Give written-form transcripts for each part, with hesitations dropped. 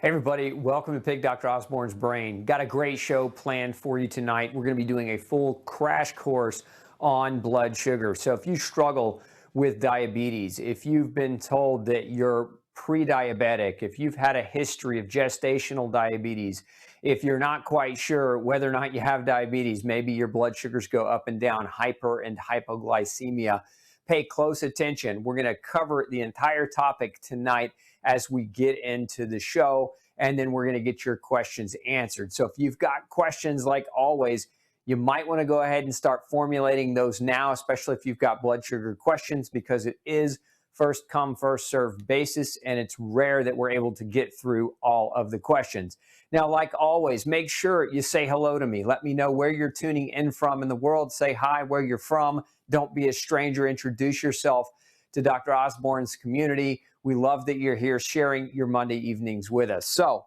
Hey everybody, welcome to Pick Dr. Osborne's Brain. Got a great show planned for you tonight. We're going to be doing a full crash course on blood sugar. So if you struggle with diabetes, if you've been told that you're pre-diabetic, if you've had a history of gestational diabetes, if you're not quite sure whether or not you have diabetes, maybe your blood sugars go up and down, hyper and hypoglycemia, pay close attention. We're going to cover the entire topic tonight as we get into the show, and then we're going to get your questions answered. So if you've got questions, like always, you might want to go ahead and start formulating those now, especially if you've got blood sugar questions, because it is first come, first served basis, and it's rare that we're able to get through all of the questions. Now, like always, make sure you say hello to me. Let me know where you're tuning in from in the world. Say hi where you're from. Don't be a stranger. Introduce yourself to Dr. Osborne's community. We love that you're here sharing your Monday evenings with us. So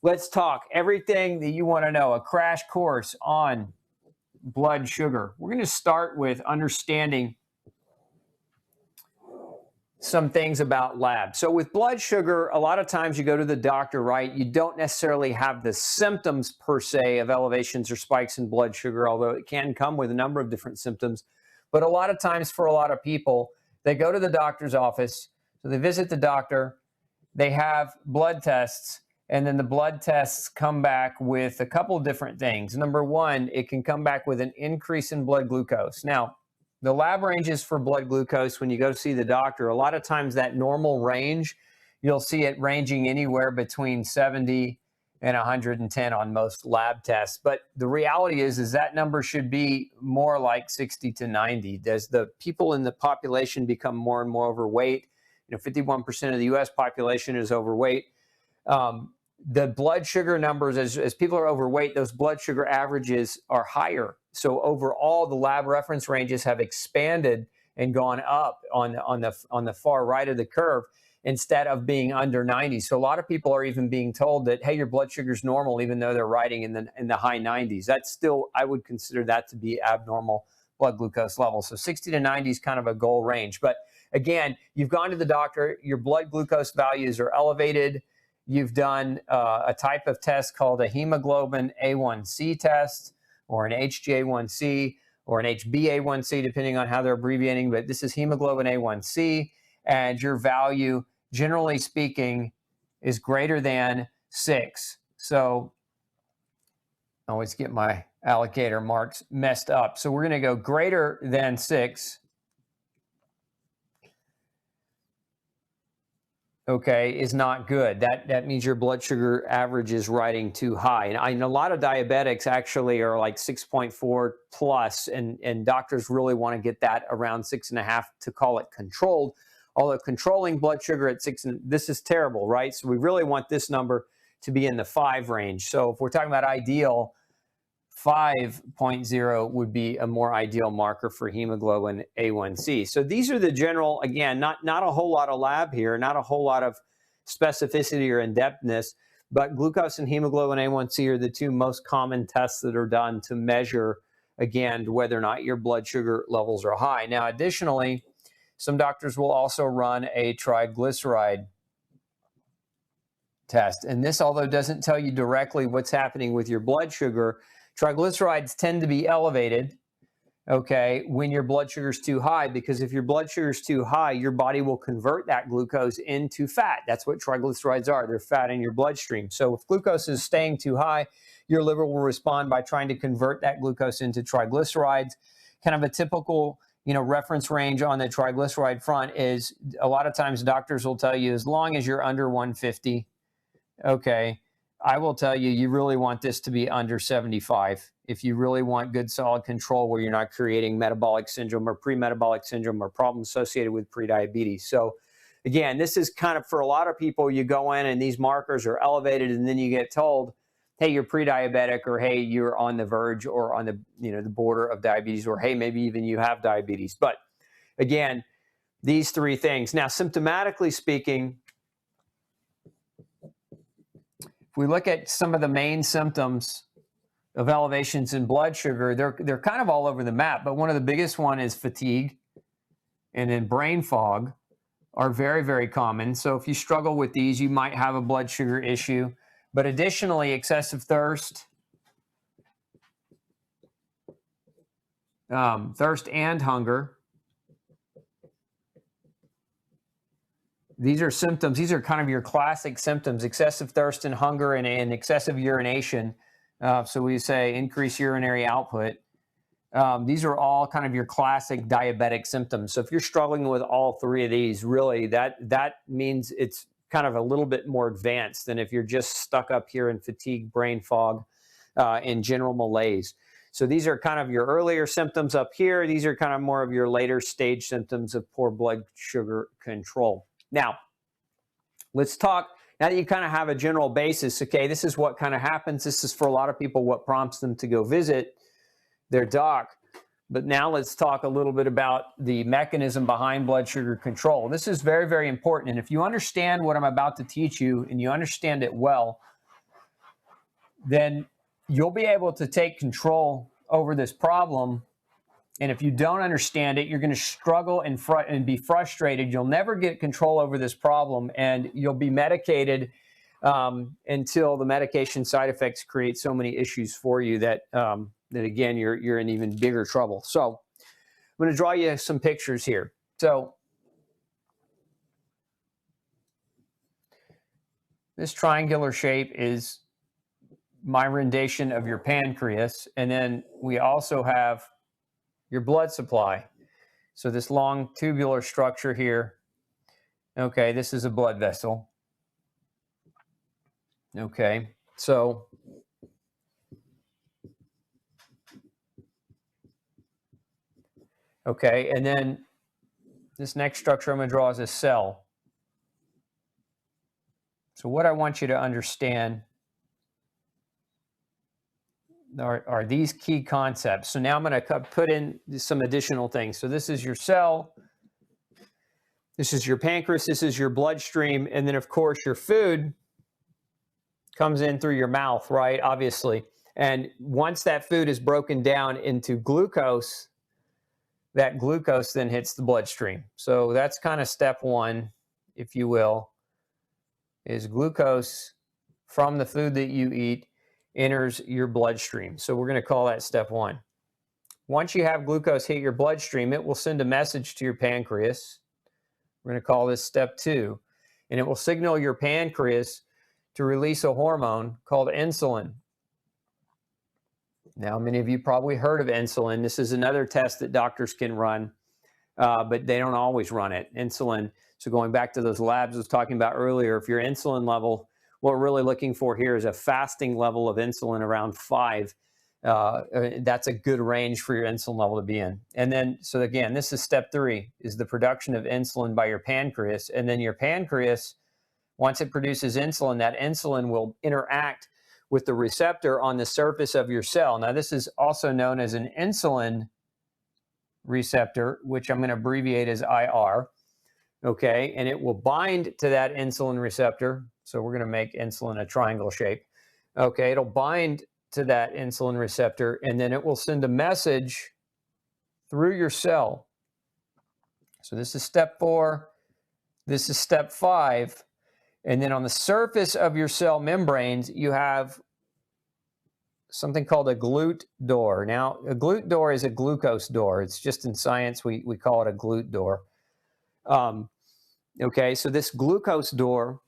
let's talk everything that you want to know, a crash course on blood sugar. We're going to start with understanding some things about labs. So with blood sugar, a lot of times you go to the doctor, right? You don't necessarily have the symptoms per se of elevations or spikes in blood sugar, although it can come with a number of different symptoms. But a lot of times for a lot of people, they go to the doctor's office, so they visit the doctor, they have blood tests, and then the blood tests come back with a couple of different things. Number one, it can come back with an increase in blood glucose. Now, the lab ranges for blood glucose when you go see the doctor, a lot of times that normal range, you'll see it ranging anywhere between 70 and 110 on most lab tests. But the reality is that number should be more like 60 to 90. As the people in the population become more and more overweight, 51% of the US population is overweight. The blood sugar numbers, as people are overweight, those blood sugar averages are higher. So overall, the lab reference ranges have expanded and gone up on the far right of the curve instead of being under 90. So a lot of people are even being told that, hey, your blood sugar is normal, even though they're writing in the high 90s. That's still, I would consider that to be abnormal blood glucose levels. So 60 to 90 is kind of a goal range. But again, you've gone to the doctor, your blood glucose values are elevated. You've done a type of test called a hemoglobin A1C test, or an HbA1c, or an HbA1c, depending on how they're abbreviating. But this is hemoglobin A1c, and your value, generally speaking, is greater than 6. So I always get my allocator marks messed up. So we're going to go greater than 6. Okay, is not good. That means your blood sugar average is riding too high. And a lot of diabetics actually are like 6.4 plus, and doctors really want to get that around 6.5 to call it controlled. Although controlling blood sugar at 6, this is terrible, right? So we really want this number to be in the 5 range. So if we're talking about ideal, 5.0 would be a more ideal marker for hemoglobin A1c. So these are the general, again, not a whole lot of lab here, not a whole lot of specificity or in-depthness, but glucose and hemoglobin A1c are the two most common tests that are done to measure, again, whether or not your blood sugar levels are high. Now, additionally, some doctors will also run a triglyceride test. And this, although doesn't tell you directly what's happening with your blood sugar, triglycerides tend to be elevated, okay, when your blood sugar is too high, because if your blood sugar is too high, your body will convert that glucose into fat. That's what triglycerides are. They're fat in your bloodstream. So if glucose is staying too high, your liver will respond by trying to convert that glucose into triglycerides. Kind of a typical, reference range on the triglyceride front is, a lot of times doctors will tell you, as long as you're under 150, okay, I will tell you, you really want this to be under 75 if you really want good solid control where you're not creating metabolic syndrome or pre-metabolic syndrome or problems associated with prediabetes. So again, this is kind of, for a lot of people, you go in and these markers are elevated, and then you get told, hey, you're pre-diabetic, or hey, you're on the verge or on the the border of diabetes, or hey, maybe even you have diabetes. But again, these 3 things. Now, symptomatically speaking, if we look at some of the main symptoms of elevations in blood sugar, they're kind of all over the map, but one of the biggest one is fatigue, and then brain fog are very, very common. So if you struggle with these, you might have a blood sugar issue. But additionally, excessive thirst, thirst and hunger. These are symptoms. These are kind of your classic symptoms: excessive thirst and hunger, and excessive urination. So we say increased urinary output. These are all kind of your classic diabetic symptoms. So if you're struggling with all three of these, really that means it's kind of a little bit more advanced than if you're just stuck up here in fatigue, brain fog, and general malaise. So these are kind of your earlier symptoms up here. These are kind of more of your later stage symptoms of poor blood sugar control. Now, let's talk, now that you kind of have a general basis, okay, this is what kind of happens. This is for a lot of people what prompts them to go visit their doc. But now let's talk a little bit about the mechanism behind blood sugar control. This is very, very important. And if you understand what I'm about to teach you and you understand it well, then you'll be able to take control over this problem. And if you don't understand it, you're going to struggle and be frustrated. You'll never get control over this problem, and you'll be medicated until the medication side effects create so many issues for you that again, you're in even bigger trouble. So I'm going to draw you some pictures here. So this triangular shape is my rendition of your pancreas, and then we also have your blood supply. So this long tubular structure here, okay, this is a blood vessel. Okay, so okay, and then this next structure I'm going to draw is a cell. So what I want you to understand are these key concepts. So now I'm going to put in some additional things. So this is your cell, this is your pancreas, this is your bloodstream, and then of course your food comes in through your mouth, right? Obviously. And once that food is broken down into glucose, that glucose then hits the bloodstream. So that's kind of step one, if you will, is glucose from the food that you eat enters your bloodstream. So we're going to call that step one. Once you have glucose hit your bloodstream, it will send a message to your pancreas. We're going to call this step two. And it will signal your pancreas to release a hormone called insulin. Now, many of you probably heard of insulin. This is another test that doctors can run, but they don't always run it. Insulin, so going back to those labs I was talking about earlier, if your insulin level, what we're really looking for here is a fasting level of insulin around 5. That's a good range for your insulin level to be in. And then, so again, this is step 3, is the production of insulin by your pancreas. And then your pancreas, once it produces insulin, that insulin will interact with the receptor on the surface of your cell. Now, this is also known as an insulin receptor, which I'm going to abbreviate as IR. Okay, and it will bind to that insulin receptor. So we're going to make insulin a triangle shape. Okay, it'll bind to that insulin receptor, and then it will send a message through your cell. So this is step 4. This is step 5. And then on the surface of your cell membranes, you have something called a GLUT door. Now, a GLUT door is a glucose door. It's just in science, we call it a GLUT door. Okay, so this glucose door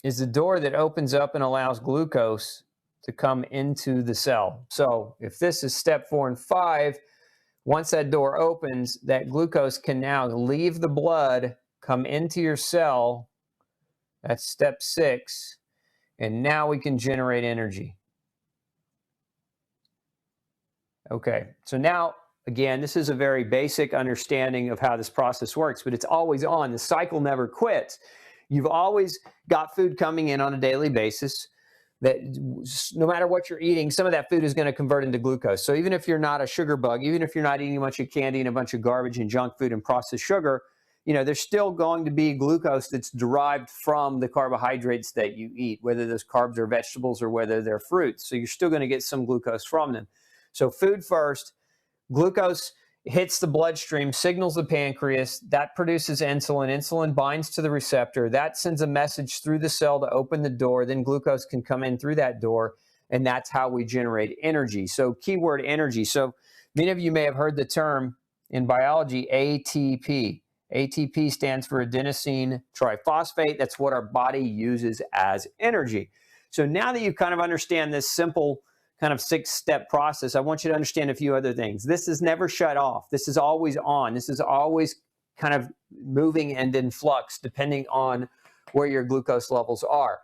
is the door that opens up and allows glucose to come into the cell. So if this is step 4 and 5, once that door opens, that glucose can now leave the blood, come into your cell. That's step 6. And now we can generate energy. Okay, so now, again, this is a very basic understanding of how this process works, but it's always on. The cycle never quits. You've always got food coming in on a daily basis that no matter what you're eating, some of that food is going to convert into glucose. So even if you're not a sugar bug, even if you're not eating a bunch of candy and a bunch of garbage and junk food and processed sugar, you know, there's still going to be glucose that's derived from the carbohydrates that you eat, whether those carbs are vegetables or whether they're fruits. So you're still going to get some glucose from them. So food first, glucose hits the bloodstream, signals the pancreas, that produces insulin. Insulin binds to the receptor. That sends a message through the cell to open the door. Then glucose can come in through that door, and that's how we generate energy. So keyword energy. So many of you may have heard the term in biology ATP. ATP stands for adenosine triphosphate. That's what our body uses as energy. So now that you kind of understand this simple kind of 6-step process, I want you to understand a few other things. This is never shut off. This is always on. This is always kind of moving and in flux depending on where your glucose levels are.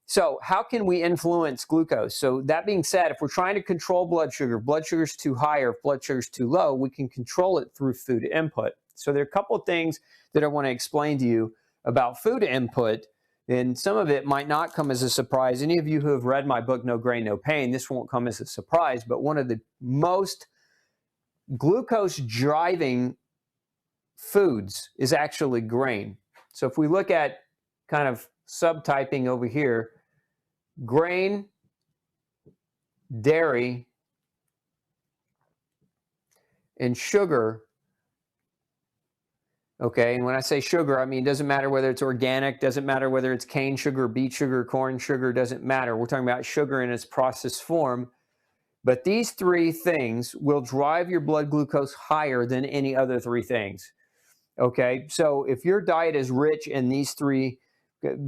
So how can we influence glucose? So that being said, if we're trying to control blood sugar's too high or if blood sugar's too low, we can control it through food input. So there are a couple of things that I want to explain to you about food input, and some of it might not come as a surprise. Any of you who have read my book, No Grain, No Pain, this won't come as a surprise, but one of the most glucose-driving foods is actually grain. So if we look at kind of subtyping over here, grain, dairy, and sugar. Okay, and when I say sugar, I mean, it doesn't matter whether it's organic, doesn't matter whether it's cane sugar, beet sugar, corn sugar, doesn't matter. We're talking about sugar in its processed form. But these 3 things will drive your blood glucose higher than any other 3 things. Okay, so if your diet is rich in these 3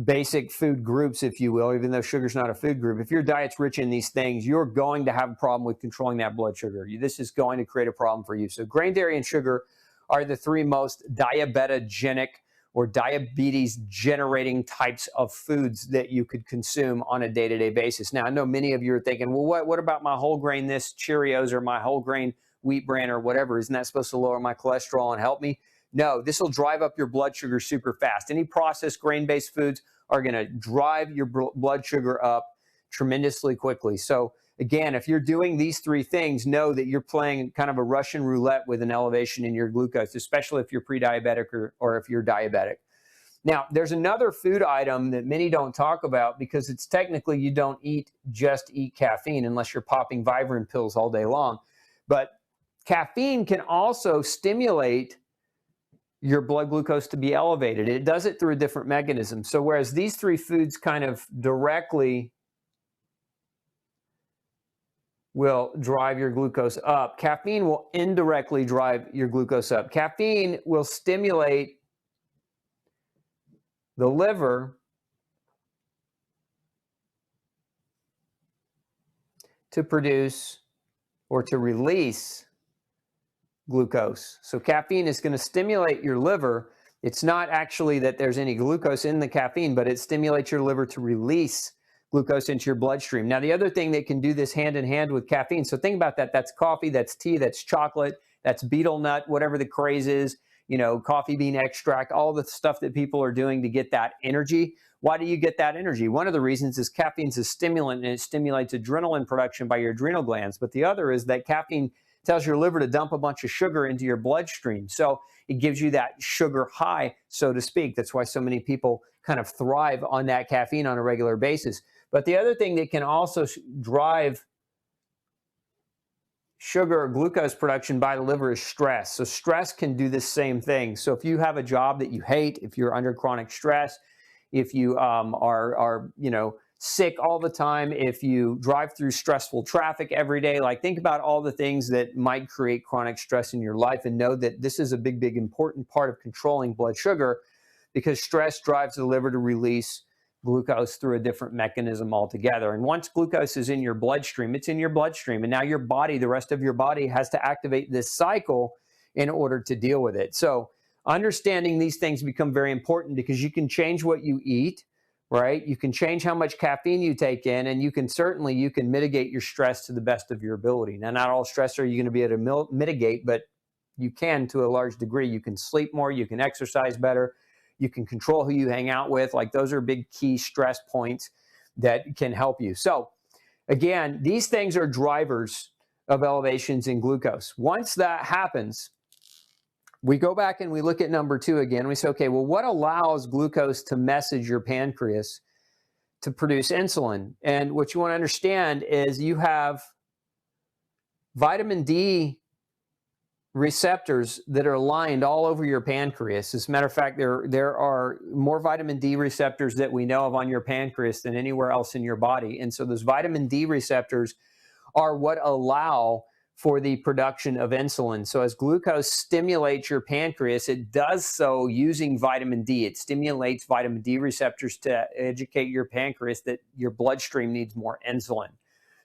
basic food groups, if you will, even though sugar's not a food group, if your diet's rich in these things, you're going to have a problem with controlling that blood sugar. This is going to create a problem for you. So grain, dairy, and sugar are the 3 most diabetogenic or diabetes generating types of foods that you could consume on a day-to-day basis. Now, I know many of you are thinking, well, what about my whole grain this Cheerios or my whole grain wheat bran or whatever? Isn't that supposed to lower my cholesterol and help me? No, this will drive up your blood sugar super fast. Any processed grain-based foods are going to drive your blood sugar up tremendously quickly. So again, if you're doing these 3 things, know that you're playing kind of a Russian roulette with an elevation in your glucose, especially if you're pre-diabetic or if you're diabetic. Now, there's another food item that many don't talk about because it's technically you don't just eat caffeine unless you're popping Vivarin pills all day long. But caffeine can also stimulate your blood glucose to be elevated. It does it through a different mechanism. So whereas these 3 foods kind of directly will drive your glucose up, caffeine will indirectly drive your glucose up. Caffeine will stimulate the liver to produce or to release glucose. So caffeine is going to stimulate your liver. It's not actually that there's any glucose in the caffeine, but it stimulates your liver to release glucose into your bloodstream. Now, the other thing that can do this hand in hand with caffeine, so think about that. That's coffee, that's tea, that's chocolate, that's betel nut, whatever the craze is, coffee bean extract, all the stuff that people are doing to get that energy. Why do you get that energy? One of the reasons is caffeine's a stimulant and it stimulates adrenaline production by your adrenal glands. But the other is that caffeine tells your liver to dump a bunch of sugar into your bloodstream. So it gives you that sugar high, so to speak. That's why so many people kind of thrive on that caffeine on a regular basis. But the other thing that can also drive sugar or glucose production by the liver is stress. So stress can do the same thing. So if you have a job that you hate, if you're under chronic stress, if you are sick all the time, if you drive through stressful traffic every day, think about all the things that might create chronic stress in your life and know that this is a big, big important part of controlling blood sugar because stress drives the liver to release glucose through a different mechanism altogether. And once glucose is in your bloodstream, it's in your bloodstream. And now your body, the rest of your body has to activate this cycle in order to deal with it. So understanding these things become very important because you can change what you eat, right? You can change how much caffeine you take in, and you can mitigate your stress to the best of your ability. Now, not all stress are you going to be able to mitigate, but you can to a large degree. You can sleep more, you can exercise better, you can control who you hang out with. Those are big key stress points that can help you. So again, these things are drivers of elevations in glucose. Once that happens, we go back and we look at number 2 again. We say, okay, well, what allows glucose to message your pancreas to produce insulin? And what you want to understand is you have vitamin D receptors that are lined all over your pancreas. As a matter of fact, there are more vitamin D receptors that we know of on your pancreas than anywhere else in your body. And so those vitamin D receptors are what allow for the production of insulin. So as glucose stimulates your pancreas, it does so using vitamin D. It stimulates vitamin D receptors to educate your pancreas that your bloodstream needs more insulin.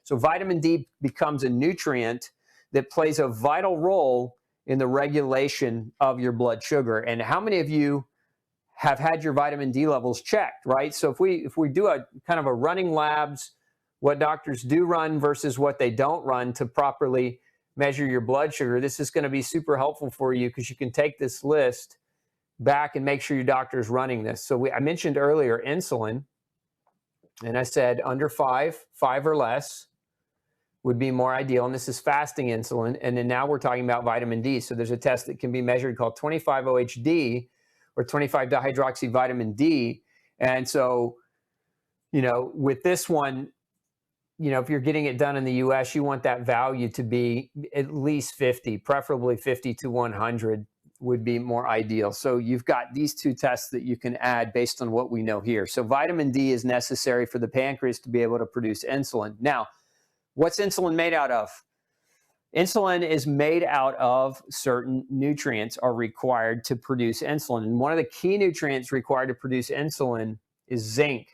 So vitamin D becomes a nutrient that plays a vital role in the regulation of your blood sugar. And how many of you have had your vitamin D levels checked, right? So if we do a kind of a running labs, what doctors do run versus what they don't run to properly measure your blood sugar, this is going to be super helpful for you because you can take this list back and make sure your doctor is running this. So I mentioned earlier insulin, and I said under 5 or less would be more ideal, and this is fasting insulin. And then now we're talking about vitamin D. So there's a test that can be measured called 25-OHD or 25-dihydroxyvitamin D. And so, you know, with this one, you know, if you're getting it done in the US, you want that value to be at least 50, preferably 50 to 100 would be more ideal. So you've got these two tests that you can add based on what we know here. So vitamin D is necessary for the pancreas to be able to produce insulin. Now, what's insulin made out of? Insulin is made out of certain nutrients are required to produce insulin. And one of the key nutrients required to produce insulin is zinc.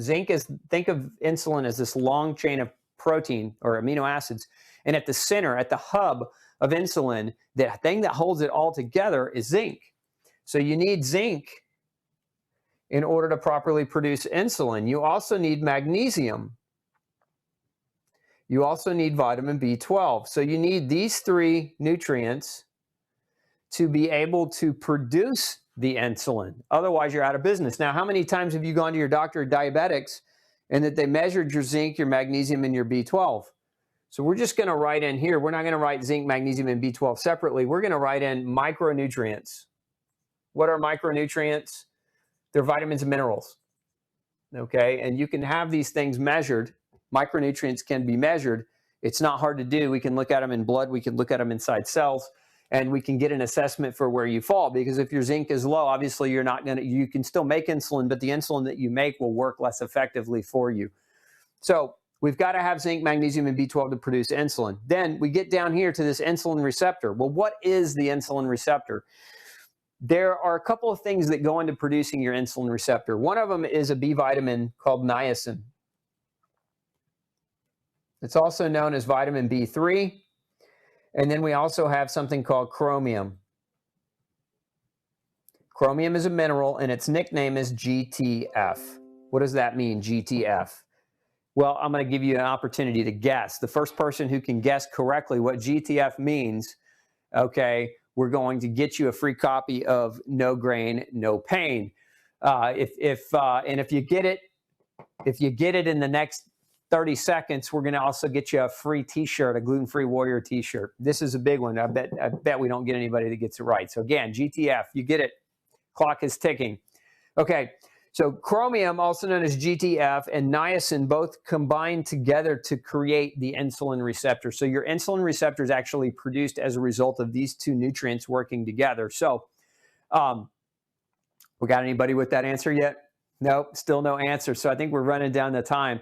Zinc is, think of insulin as this long chain of protein or amino acids. And at the center, at the hub of insulin, the thing that holds it all together is zinc. So you need zinc in order to properly produce insulin. You also need magnesium. You also need vitamin B12. So you need these three nutrients to be able to produce the insulin. Otherwise, you're out of business. Now, how many times have you gone to your doctor of diabetics and that they measured your zinc, your magnesium, and your B12? So we're just going to write in here. We're not going to write zinc, magnesium, and B12 separately. We're going to write in micronutrients. What are micronutrients? They're vitamins and minerals. Okay, and you can have these things measured. Micronutrients can be measured. It's not hard to do. We can look at them in blood. We can look at them inside cells. And we can get an assessment for where you fall, because if your zinc is low, obviously you're not going to, you can still make insulin, but the insulin that you make will work less effectively for you. So we've got to have zinc, magnesium, and B12 to produce insulin. Then we get down here to this insulin receptor. Well, what is the insulin receptor? There are a couple of things that go into producing your insulin receptor. One of them is a B vitamin called niacin. It's also known as vitamin B3. And then we also have something called chromium. Chromium is a mineral, and its nickname is GTF. What does that mean, GTF? Well, I'm going to give you an opportunity to guess. The first person who can guess correctly what GTF means, okay, we're going to get you a free copy of No Grain, No Pain. And if you get it in the next 30 seconds, we're going to also get you a free t-shirt, a gluten-free warrior t-shirt. This is a big one. I bet we don't get anybody that gets it right. So again, GTF, you get it. Clock is ticking. Okay, so chromium, also known as GTF, and niacin both combine together to create the insulin receptor. So your insulin receptor is actually produced as a result of these two nutrients working together. So we got anybody with that answer yet? Nope, still no answer. So I think we're running down the time.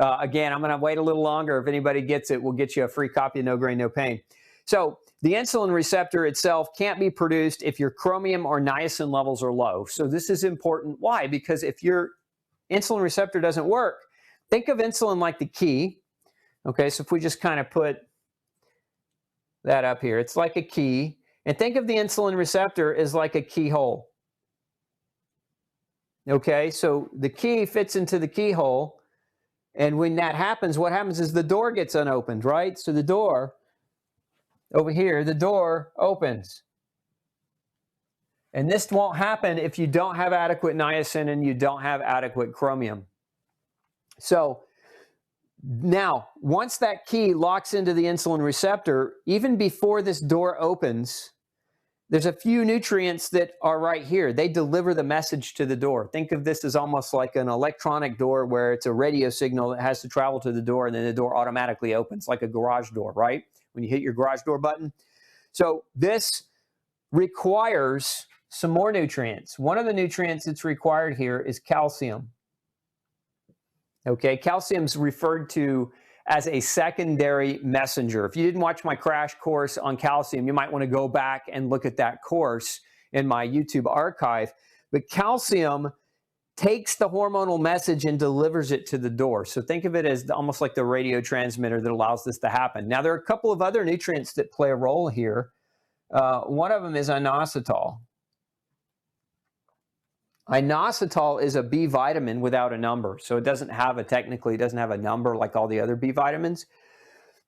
Again, I'm going to wait a little longer. If anybody gets it, we'll get you a free copy of No Grain, No Pain. So the insulin receptor itself can't be produced if your chromium or niacin levels are low. So this is important. Why? Because if your insulin receptor doesn't work, think of insulin like the key. Okay, so if we just kind of put that up here, it's like a key. And think of the insulin receptor as like a keyhole. Okay, so the key fits into the keyhole. And when that happens, what happens is the door gets unopened, right? So the door, over here, the door opens. And this won't happen if you don't have adequate niacin and you don't have adequate chromium. So now, once that key locks into the insulin receptor, even before this door opens, there's a few nutrients that are right here. They deliver the message to the door. Think of this as almost like an electronic door where it's a radio signal that has to travel to the door, and then the door automatically opens, like a garage door, right? When you hit your garage door button. So this requires some more nutrients. One of the nutrients that's required here is calcium. Okay, calcium's referred to as a secondary messenger. If you didn't watch my crash course on calcium, you might want to go back and look at that course in my YouTube archive. But calcium takes the hormonal message and delivers it to the door. So think of it as almost like the radio transmitter that allows this to happen. Now, there are a couple of other nutrients that play a role here. One of them is inositol. Inositol is a B vitamin without a number. So it doesn't have a number like all the other B vitamins.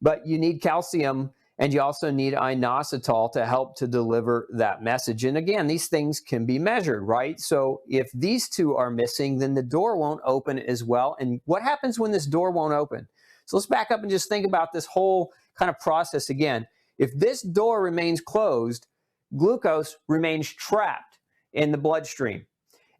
But you need calcium, and you also need inositol to help to deliver that message. And again, these things can be measured, right? So if these two are missing, then the door won't open as well. And what happens when this door won't open? So let's back up and just think about this whole kind of process again. If this door remains closed, glucose remains trapped in the bloodstream.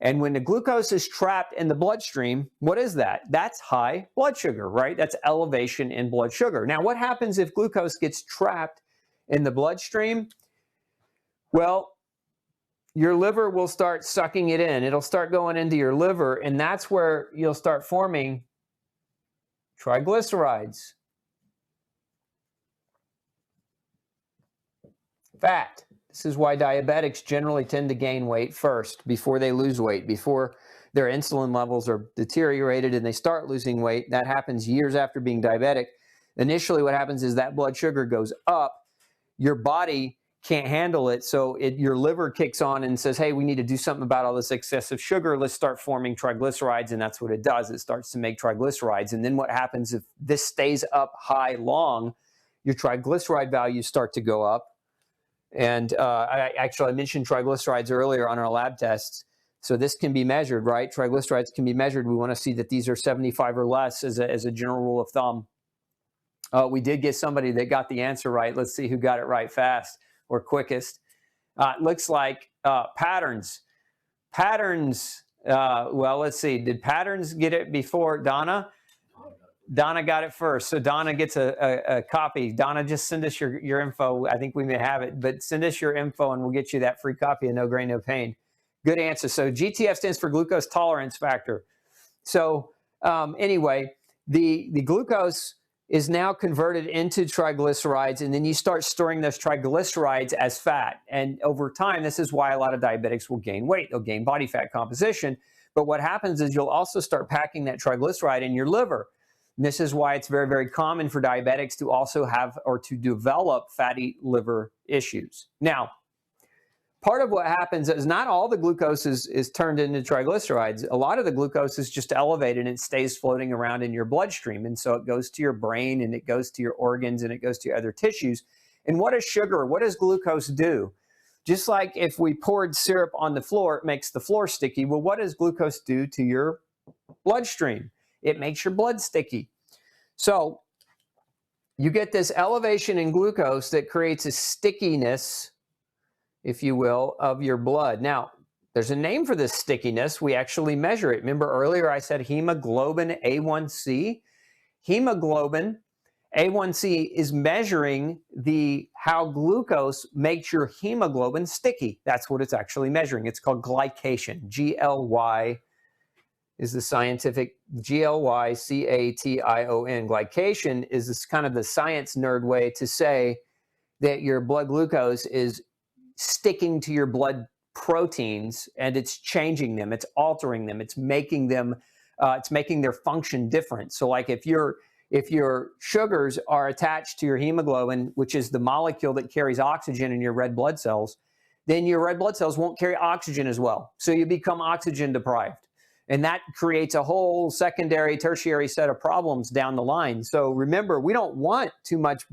And when the glucose is trapped in the bloodstream, what is that? That's high blood sugar, right? That's elevation in blood sugar. Now, what happens if glucose gets trapped in the bloodstream? Well, your liver will start sucking it in. It'll start going into your liver, and that's where you'll start forming triglycerides, fat. This is why diabetics generally tend to gain weight first before they lose weight, before their insulin levels are deteriorated and they start losing weight. That happens years after being diabetic. Initially, what happens is that blood sugar goes up. Your body can't handle it, so your liver kicks on and says, hey, we need to do something about all this excessive sugar. Let's start forming triglycerides, and that's what it does. It starts to make triglycerides. And then what happens if this stays up high long, your triglyceride values start to go up. And I mentioned triglycerides earlier on our lab tests. So this can be measured, right? Triglycerides can be measured. We want to see that these are 75 or less as a general rule of thumb. We did get somebody that got the answer right. Let's see who got it right fast or quickest. It looks like patterns. Patterns, well, let's see. Did patterns get it before Donna? Donna got it first. So Donna gets a copy. Donna, just send us your info. I think we may have it, but send us your info and we'll get you that free copy of No Grain, No Pain. Good answer. So GTF stands for glucose tolerance factor. So anyway, the glucose is now converted into triglycerides, and then you start storing those triglycerides as fat. And over time, this is why a lot of diabetics will gain weight. They'll gain body fat composition. But what happens is you'll also start packing that triglyceride in your liver. And this is why it's very, very common for diabetics to also have or to develop fatty liver issues. Now, part of what happens is not all the glucose is turned into triglycerides. A lot of the glucose is just elevated and it stays floating around in your bloodstream. And so it goes to your brain and it goes to your organs and it goes to your other tissues. And what does sugar, what does glucose do? Just like if we poured syrup on the floor, it makes the floor sticky. Well, what does glucose do to your bloodstream? It makes your blood sticky. So you get this elevation in glucose that creates a stickiness, if you will, of your blood. Now, there's a name for this stickiness. We actually measure it. Remember earlier I said hemoglobin A1C? Hemoglobin A1C is measuring how glucose makes your hemoglobin sticky. That's what it's actually measuring. It's called glycation. GLY is the scientific, GLYCATION. Glycation is this kind of the science nerd way to say that your blood glucose is sticking to your blood proteins and it's changing them, it's altering them, it's making them, it's making their function different. So like if your sugars are attached to your hemoglobin, which is the molecule that carries oxygen in your red blood cells, then your red blood cells won't carry oxygen as well. So you become oxygen deprived. And that creates a whole secondary, tertiary set of problems down the line. So remember, we don't want too much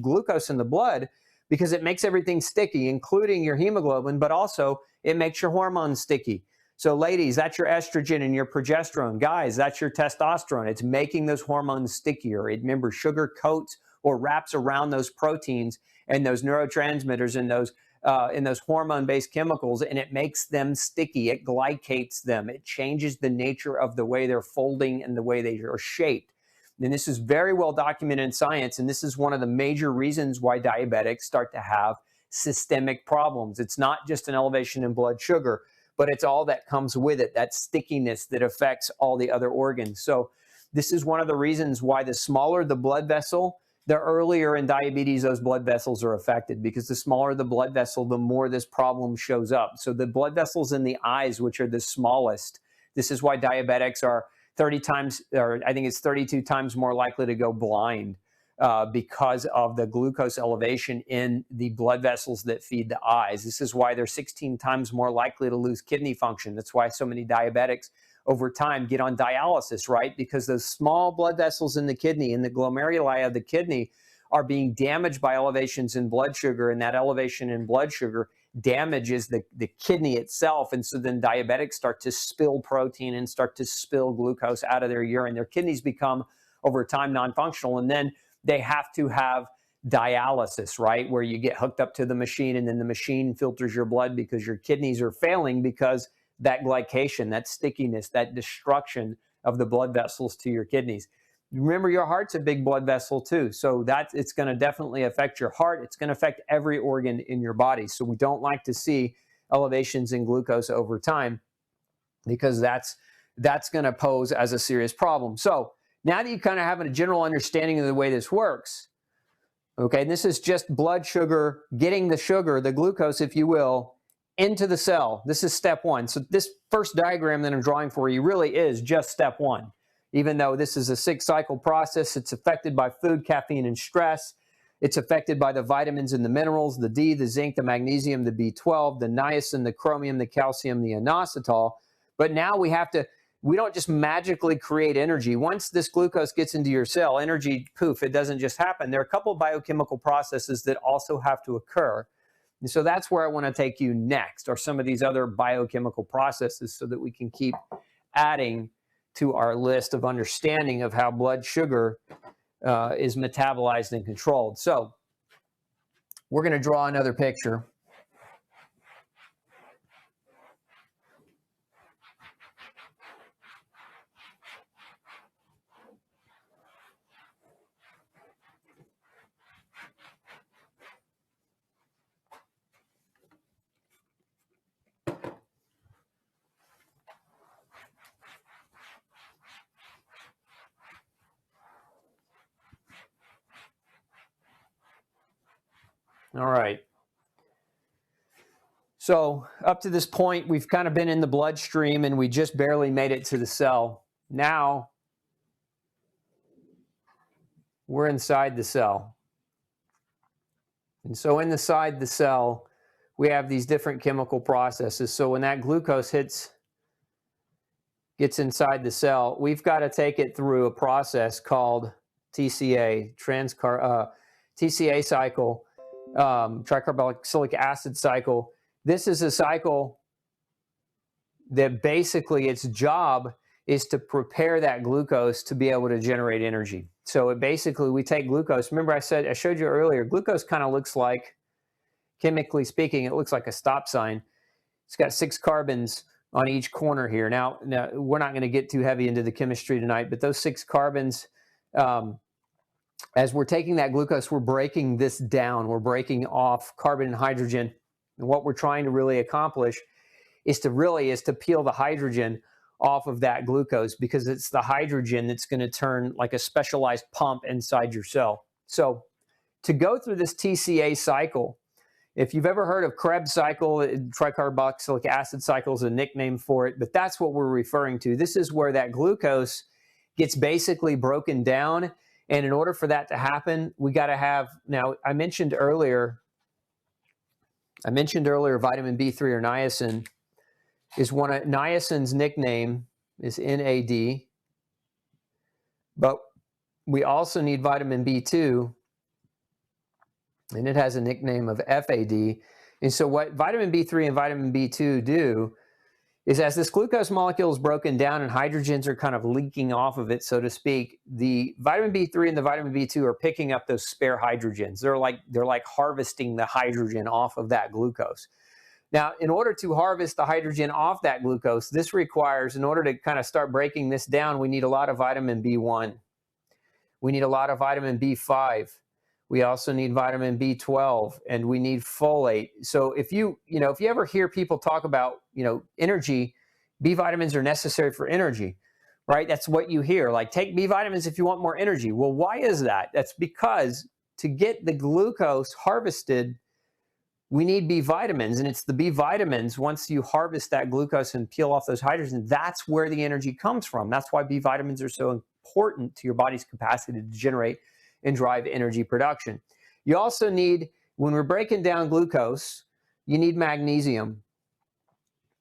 glucose in the blood because it makes everything sticky, including your hemoglobin, but also it makes your hormones sticky. So ladies, that's your estrogen and your progesterone. Guys, that's your testosterone. It's making those hormones stickier. Remember, sugar coats or wraps around those proteins and those neurotransmitters and those hormone-based chemicals, and it makes them sticky. It glycates them. It changes the nature of the way they're folding and the way they are shaped. And this is very well documented in science, and this is one of the major reasons why diabetics start to have systemic problems. It's not just an elevation in blood sugar, but it's all that comes with it, that stickiness that affects all the other organs. So this is one of the reasons why the smaller the blood vessel, the earlier in diabetes those blood vessels are affected, because the smaller the blood vessel, the more this problem shows up. So the blood vessels in the eyes, which are the smallest, this is why diabetics are 30 times, or I think it's 32 times more likely to go blind because of the glucose elevation in the blood vessels that feed the eyes. This is why they're 16 times more likely to lose kidney function. That's why so many diabetics over time get on dialysis, right? Because those small blood vessels in the kidney, in the glomeruli of the kidney, are being damaged by elevations in blood sugar, and that elevation in blood sugar damages the kidney itself. And so then diabetics start to spill protein and start to spill glucose out of their urine. Their kidneys become, over time, non-functional, and then they have to have dialysis, right? Where you get hooked up to the machine, and then the machine filters your blood because your kidneys are failing, because that glycation, that stickiness, that destruction of the blood vessels to your kidneys. Remember, your heart's a big blood vessel too. So it's going to definitely affect your heart. It's going to affect every organ in your body. So we don't like to see elevations in glucose over time, because that's going to pose as a serious problem. So now that you kind of have a general understanding of the way this works, okay, and this is just blood sugar, getting the sugar, the glucose, if you will, into the cell. This is step one. So this first diagram that I'm drawing for you really is just step one. Even though this is a 6-cycle process, it's affected by food, caffeine, and stress. It's affected by the vitamins and the minerals, the D, the zinc, the magnesium, the B12, the niacin, the chromium, the calcium, the inositol. But now we don't just magically create energy. Once this glucose gets into your cell, energy, poof, it doesn't just happen. There are a couple of biochemical processes that also have to occur. And so that's where I want to take you next, are some of these other biochemical processes, so that we can keep adding to our list of understanding of how blood sugar is metabolized and controlled. So we're going to draw another picture. All right. So up to this point, we've kind of been in the bloodstream, and we just barely made it to the cell. Now we're inside the cell. And so inside the cell, we have these different chemical processes. So when that glucose gets inside the cell, we've got to take it through a process called TCA, TCA cycle, tricarboxylic acid cycle. This is a cycle that basically its job is to prepare that glucose to be able to generate energy. So we take glucose. Remember I showed you earlier, glucose kind of looks like, chemically speaking, it looks like a stop sign. It's got 6 carbons on each corner here. Now we're not going to get too heavy into the chemistry tonight, but those 6 carbons, as we're taking that glucose, we're breaking this down. We're breaking off carbon and hydrogen. And what we're trying to really accomplish is to peel the hydrogen off of that glucose, because it's the hydrogen that's going to turn like a specialized pump inside your cell. So to go through this TCA cycle, if you've ever heard of Krebs cycle, tricarboxylic acid cycle is a nickname for it, but that's what we're referring to. This is where that glucose gets basically broken down. And in order for that to happen, we got to have, now I mentioned earlier vitamin B3 or niacin is niacin's nickname is NAD, but we also need vitamin B2, and it has a nickname of FAD. And so what vitamin B3 and vitamin B2 do is, as this glucose molecule is broken down and hydrogens are kind of leaking off of it, so to speak, the vitamin B3 and the vitamin B2 are picking up those spare hydrogens. They're like harvesting the hydrogen off of that glucose. Now, in order to harvest the hydrogen off that glucose, this requires, in order to kind of start breaking this down, we need a lot of vitamin B1. We need a lot of vitamin B5. We also need vitamin B12, and we need folate. So if you ever hear people talk about, energy, B vitamins are necessary for energy, right? That's what you hear. Like, take B vitamins if you want more energy. Well, why is that? That's because to get the glucose harvested, we need B vitamins, and it's the B vitamins, once you harvest that glucose and peel off those hydrogens, that's where the energy comes from. That's why B vitamins are so important to your body's capacity to generate and drive energy production. You also need, when we're breaking down glucose, you need magnesium.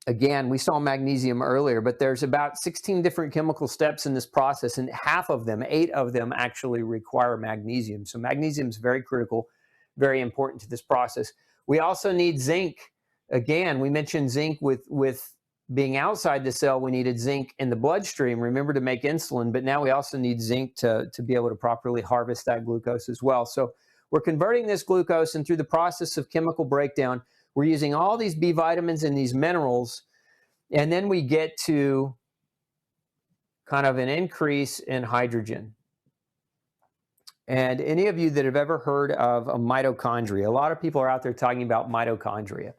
Again, we saw magnesium earlier, but there's about 16 different chemical steps in this process, and half of them, 8 of them, actually require magnesium. So magnesium is very critical, very important to this process. We also need zinc. Again, we mentioned zinc with being outside the cell. We needed zinc in the bloodstream, remember, to make insulin, but now we also need zinc to be able to properly harvest that glucose as well. So we're converting this glucose, and through the process of chemical breakdown, we're using all these B vitamins and these minerals, and then we get to kind of an increase in hydrogen. And any of you that have ever heard of a mitochondria, a lot of people are out there talking about mitochondria.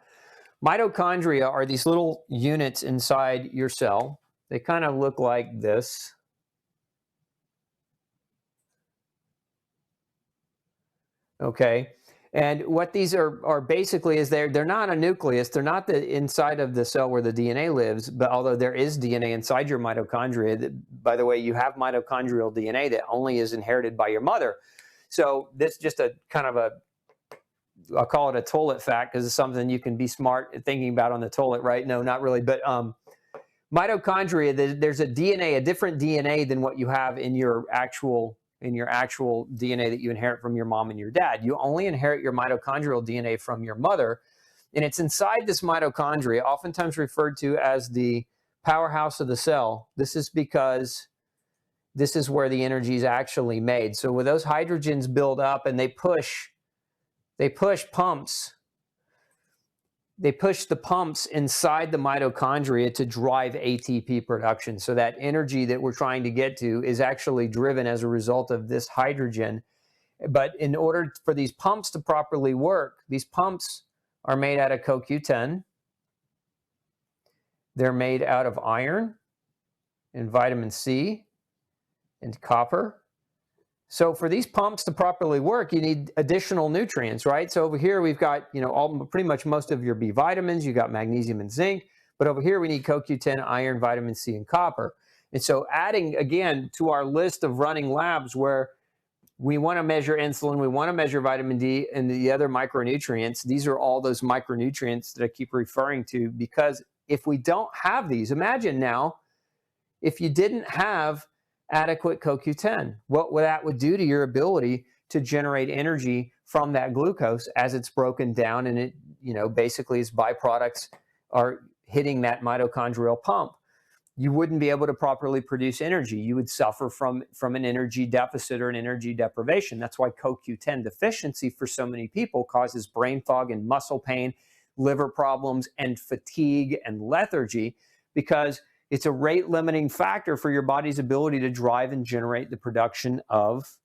Mitochondria are these little units inside your cell. They kind of look like this. Okay. And what these are basically is they're not a nucleus. They're not the inside of the cell where the DNA lives, but although there is DNA inside your mitochondria, by the way, you have mitochondrial DNA that only is inherited by your mother. So this is just a kind of I'll call it a toilet fact, because it's something you can be smart at thinking about on the toilet, right? No, not really. But mitochondria, there's a DNA, a different DNA than what you have in your actual DNA that you inherit from your mom and your dad. You only inherit your mitochondrial DNA from your mother, and it's inside this mitochondria, oftentimes referred to as the powerhouse of the cell. This is because this is where the energy is actually made. So when those hydrogens build up and they push pumps, they push the pumps inside the mitochondria to drive ATP production. So that energy that we're trying to get to is actually driven as a result of this hydrogen. But in order for these pumps to properly work, these pumps are made out of CoQ10. They're made out of iron and vitamin C and copper. So for these pumps to properly work, you need additional nutrients, right? So over here we've got, pretty much most of your B vitamins. You got magnesium and zinc, but over here we need CoQ10, iron, vitamin C, and copper. And so adding again to our list of running labs where we want to measure insulin, we want to measure vitamin D and the other micronutrients. These are all those micronutrients that I keep referring to, because if we don't have these, imagine now if you didn't have adequate CoQ10, what that would do to your ability to generate energy from that glucose as it's broken down, and it, basically its byproducts are hitting that mitochondrial pump. You wouldn't be able to properly produce energy. You would suffer from an energy deficit or an energy deprivation. That's why CoQ10 deficiency for so many people causes brain fog and muscle pain, liver problems, and fatigue and lethargy, because it's a rate limiting factor for your body's ability to drive and generate the production of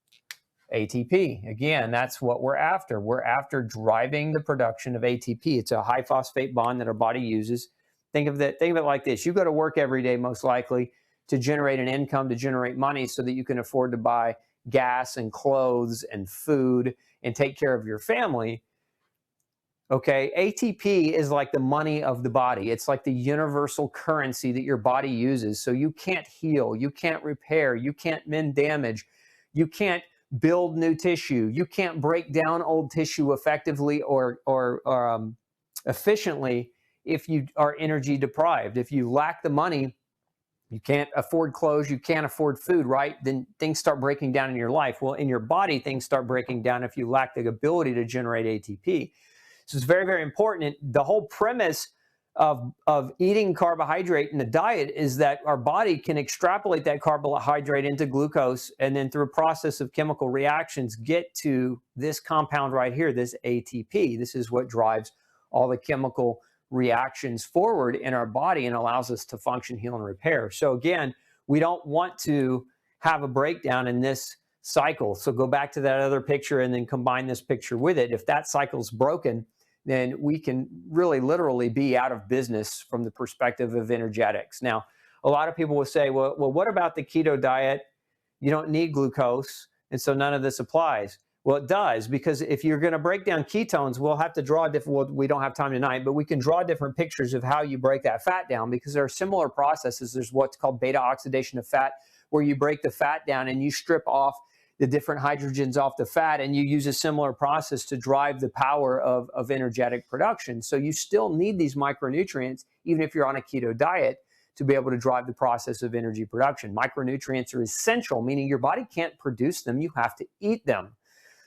ATP. Again, that's what we're after. We're after driving the production of ATP. It's a high phosphate bond that our body uses. Think of it like this. You go to work every day, most likely, to generate an income, to generate money so that you can afford to buy gas and clothes and food and take care of your family. Okay, ATP is like the money of the body. It's like the universal currency that your body uses. So you can't heal, you can't repair, you can't mend damage, you can't build new tissue, you can't break down old tissue effectively or efficiently if you are energy deprived. If you lack the money, you can't afford clothes, you can't afford food, right? Then things start breaking down in your life. Well, in your body, things start breaking down if you lack the ability to generate ATP. So it's very, very important. And the whole premise of eating carbohydrate in the diet is that our body can extrapolate that carbohydrate into glucose, and then through a process of chemical reactions get to this compound right here, this ATP. This is what drives all the chemical reactions forward in our body and allows us to function, heal, and repair. So again, we don't want to have a breakdown in this cycle. So go back to that other picture and then combine this picture with it. If that cycle's broken, then we can really literally be out of business from the perspective of energetics. Now, a lot of people will say, well, what about the keto diet? You don't need glucose, and so none of this applies. Well, it does, because if you're going to break down ketones, we'll have to draw different, well, we don't have time tonight, but we can draw different pictures of how you break that fat down, because there are similar processes. There's what's called beta oxidation of fat, where you break the fat down and you strip off the different hydrogens off the fat, and you use a similar process to drive the power of energetic production. So you still need these micronutrients, even if you're on a keto diet, to be able to drive the process of energy production. Micronutrients are essential, meaning your body can't produce them, you have to eat them.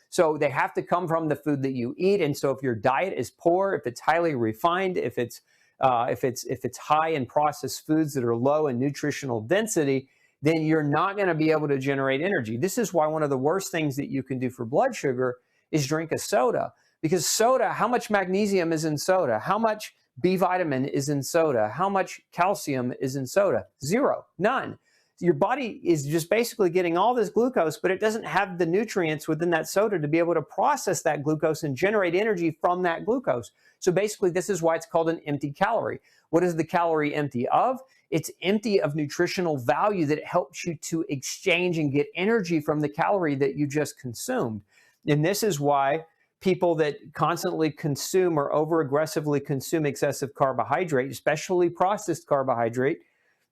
So they have to come from the food that you eat. And so if your diet is poor, if it's highly refined, if it's high in processed foods that are low in nutritional density, then you're not going to be able to generate energy. This is why one of the worst things that you can do for blood sugar is drink a soda. Because soda, how much magnesium is in soda? How much B vitamin is in soda? How much calcium is in soda? Zero, none. Your body is just basically getting all this glucose, but it doesn't have the nutrients within that soda to be able to process that glucose and generate energy from that glucose. So basically, this is why it's called an empty calorie. What is the calorie empty of? It's empty of nutritional value that helps you to exchange and get energy from the calorie that you just consumed. And this is why people that constantly consume or over-aggressively consume excessive carbohydrate, especially processed carbohydrate,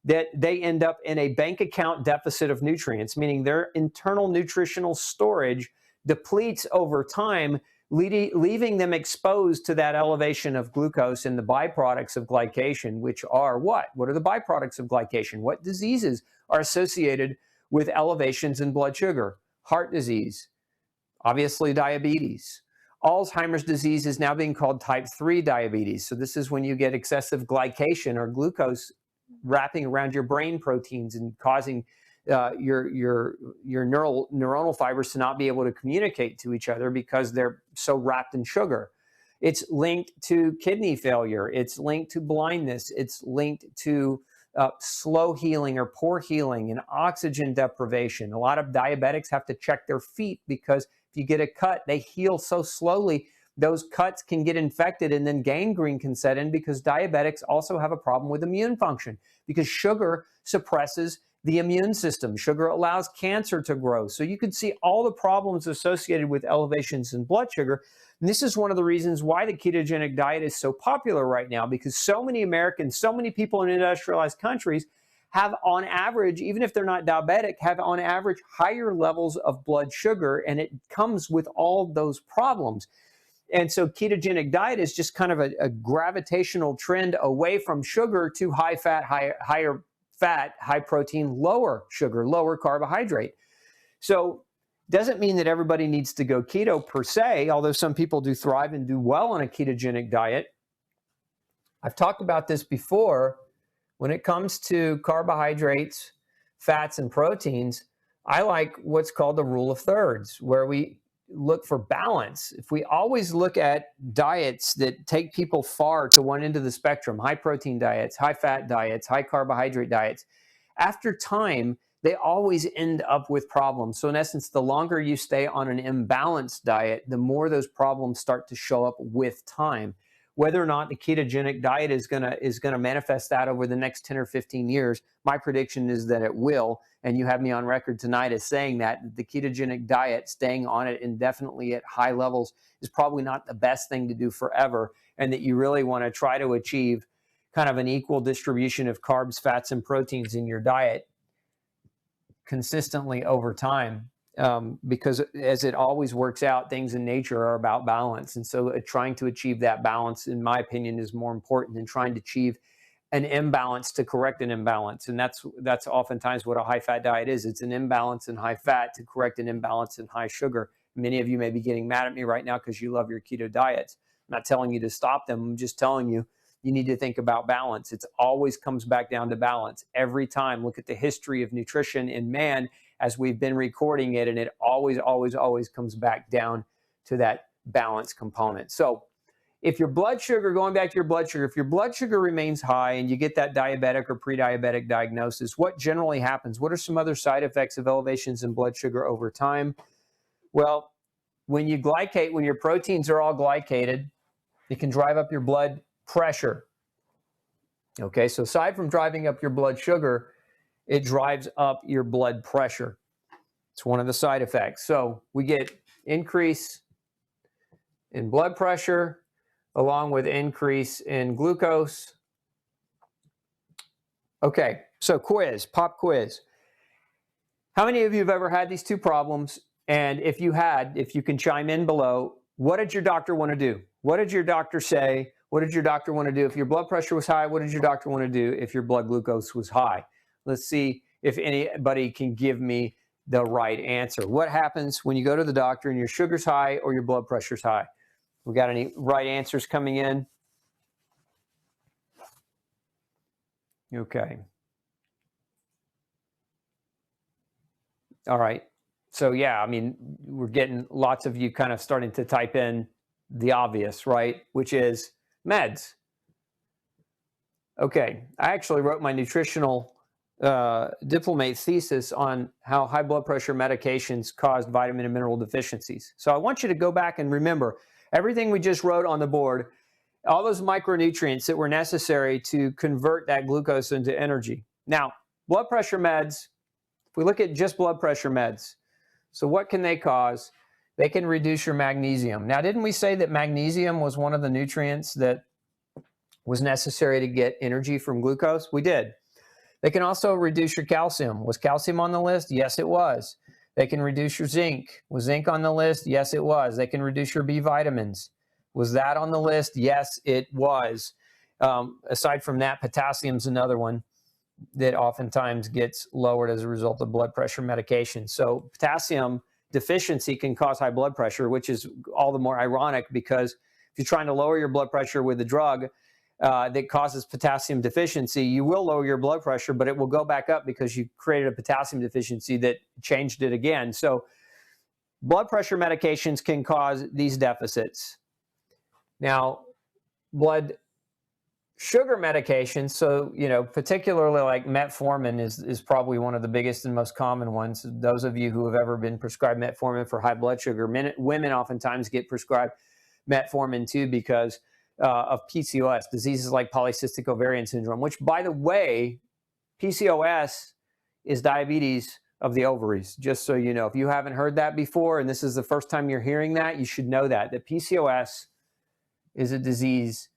that they end up in a bank account deficit of nutrients, meaning their internal nutritional storage depletes over time, leaving them exposed to that elevation of glucose and the byproducts of glycation, which are what? What are the byproducts of glycation? What diseases are associated with elevations in blood sugar? Heart disease, obviously diabetes. Alzheimer's disease is now being called type 3 diabetes. So this is when you get excessive glycation or glucose wrapping around your brain proteins and causing your neuronal fibers to not be able to communicate to each other because they're so wrapped in sugar. It's linked to kidney failure. It's linked to blindness. It's linked to slow healing or poor healing and oxygen deprivation. A lot of diabetics have to check their feet because if you get a cut, they heal so slowly. Those cuts can get infected and then gangrene can set in, because diabetics also have a problem with immune function, because sugar suppresses the immune system. Sugar allows cancer to grow. So you can see all the problems associated with elevations in blood sugar. And this is one of the reasons why the ketogenic diet is so popular right now, because so many Americans, so many people in industrialized countries have on average, even if they're not diabetic, have on average higher levels of blood sugar, and it comes with all those problems. And so ketogenic diet is just kind of a gravitational trend away from sugar to high fat, higher fat, high protein, lower sugar, lower carbohydrate. So doesn't mean that everybody needs to go keto per se, although some people do thrive and do well on a ketogenic diet. I've talked about this before. When it comes to carbohydrates, fats, and proteins, I like what's called the rule of thirds, where we look for balance. If we always look at diets that take people far to one end of the spectrum, high protein diets, high fat diets, high carbohydrate diets, after time, they always end up with problems. So in essence, the longer you stay on an imbalanced diet, the more those problems start to show up with time. Whether or not the ketogenic diet is gonna manifest that over the next 10 or 15 years, my prediction is that it will. And you have me on record tonight as saying that the ketogenic diet, staying on it indefinitely at high levels, is probably not the best thing to do forever, and that you really want to try to achieve kind of an equal distribution of carbs, fats, and proteins in your diet consistently over time. Because as it always works out, things in nature are about balance. And so trying to achieve that balance, in my opinion, is more important than trying to achieve an imbalance to correct an imbalance. And that's oftentimes what a high-fat diet is. It's an imbalance in high fat to correct an imbalance in high sugar. Many of you may be getting mad at me right now because you love your keto diets. I'm not telling you to stop them. I'm just telling you, you need to think about balance. It always comes back down to balance. Every time, look at the history of nutrition in man as we've been recording it, and it always, always, always comes back down to that balance component. So if your blood sugar, going back to your blood sugar, if your blood sugar remains high and you get that diabetic or pre-diabetic diagnosis, what generally happens? What are some other side effects of elevations in blood sugar over time? Well, when you glycate, when your proteins are all glycated, it can drive up your blood pressure. Okay, so aside from driving up your blood sugar, it drives up your blood pressure. It's one of the side effects. So we get increase in blood pressure along with increase in glucose. Okay, so quiz, pop quiz. How many of you have ever had these two problems? And if you had, if you can chime in below, what did your doctor want to do? What did your doctor say? What did your doctor want to do? If your blood pressure was high, what did your doctor want to do if your blood glucose was high? Let's see if anybody can give me the right answer. What happens when you go to the doctor and your sugar's high or your blood pressure's high? We got any right answers coming in? Okay. All right. So yeah, I mean, we're getting lots of you kind of starting to type in the obvious, right? Which is meds. Okay. I actually wrote my nutritional diplomate thesis on how high blood pressure medications caused vitamin and mineral deficiencies. So I want you to go back and remember everything we just wrote on the board, all those micronutrients that were necessary to convert that glucose into energy. Now, blood pressure meds, if we look at just blood pressure meds, so what can they cause? They can reduce your magnesium. Now, didn't we say that magnesium was one of the nutrients that was necessary to get energy from glucose? We did. They can also reduce your calcium. Was calcium on the list? Yes, it was. They can reduce your zinc. Was zinc on the list? Yes, it was. They can reduce your B vitamins. Was that on the list? Yes, it was. Aside from that, potassium's another one that oftentimes gets lowered as a result of blood pressure medication. So potassium deficiency can cause high blood pressure, which is all the more ironic because if you're trying to lower your blood pressure with a drug that causes potassium deficiency, you will lower your blood pressure, but it will go back up because you created a potassium deficiency that changed it again. So blood pressure medications can cause these deficits. Now, blood sugar medications, so, you know, particularly like metformin is probably one of the biggest and most common ones. Those of you who have ever been prescribed metformin for high blood sugar, women oftentimes get prescribed metformin too because of PCOS, diseases like polycystic ovarian syndrome, which, by the way, PCOS is diabetes of the ovaries, just so you know. If you haven't heard that before, and this is the first time you're hearing that, you should know that PCOS is a disease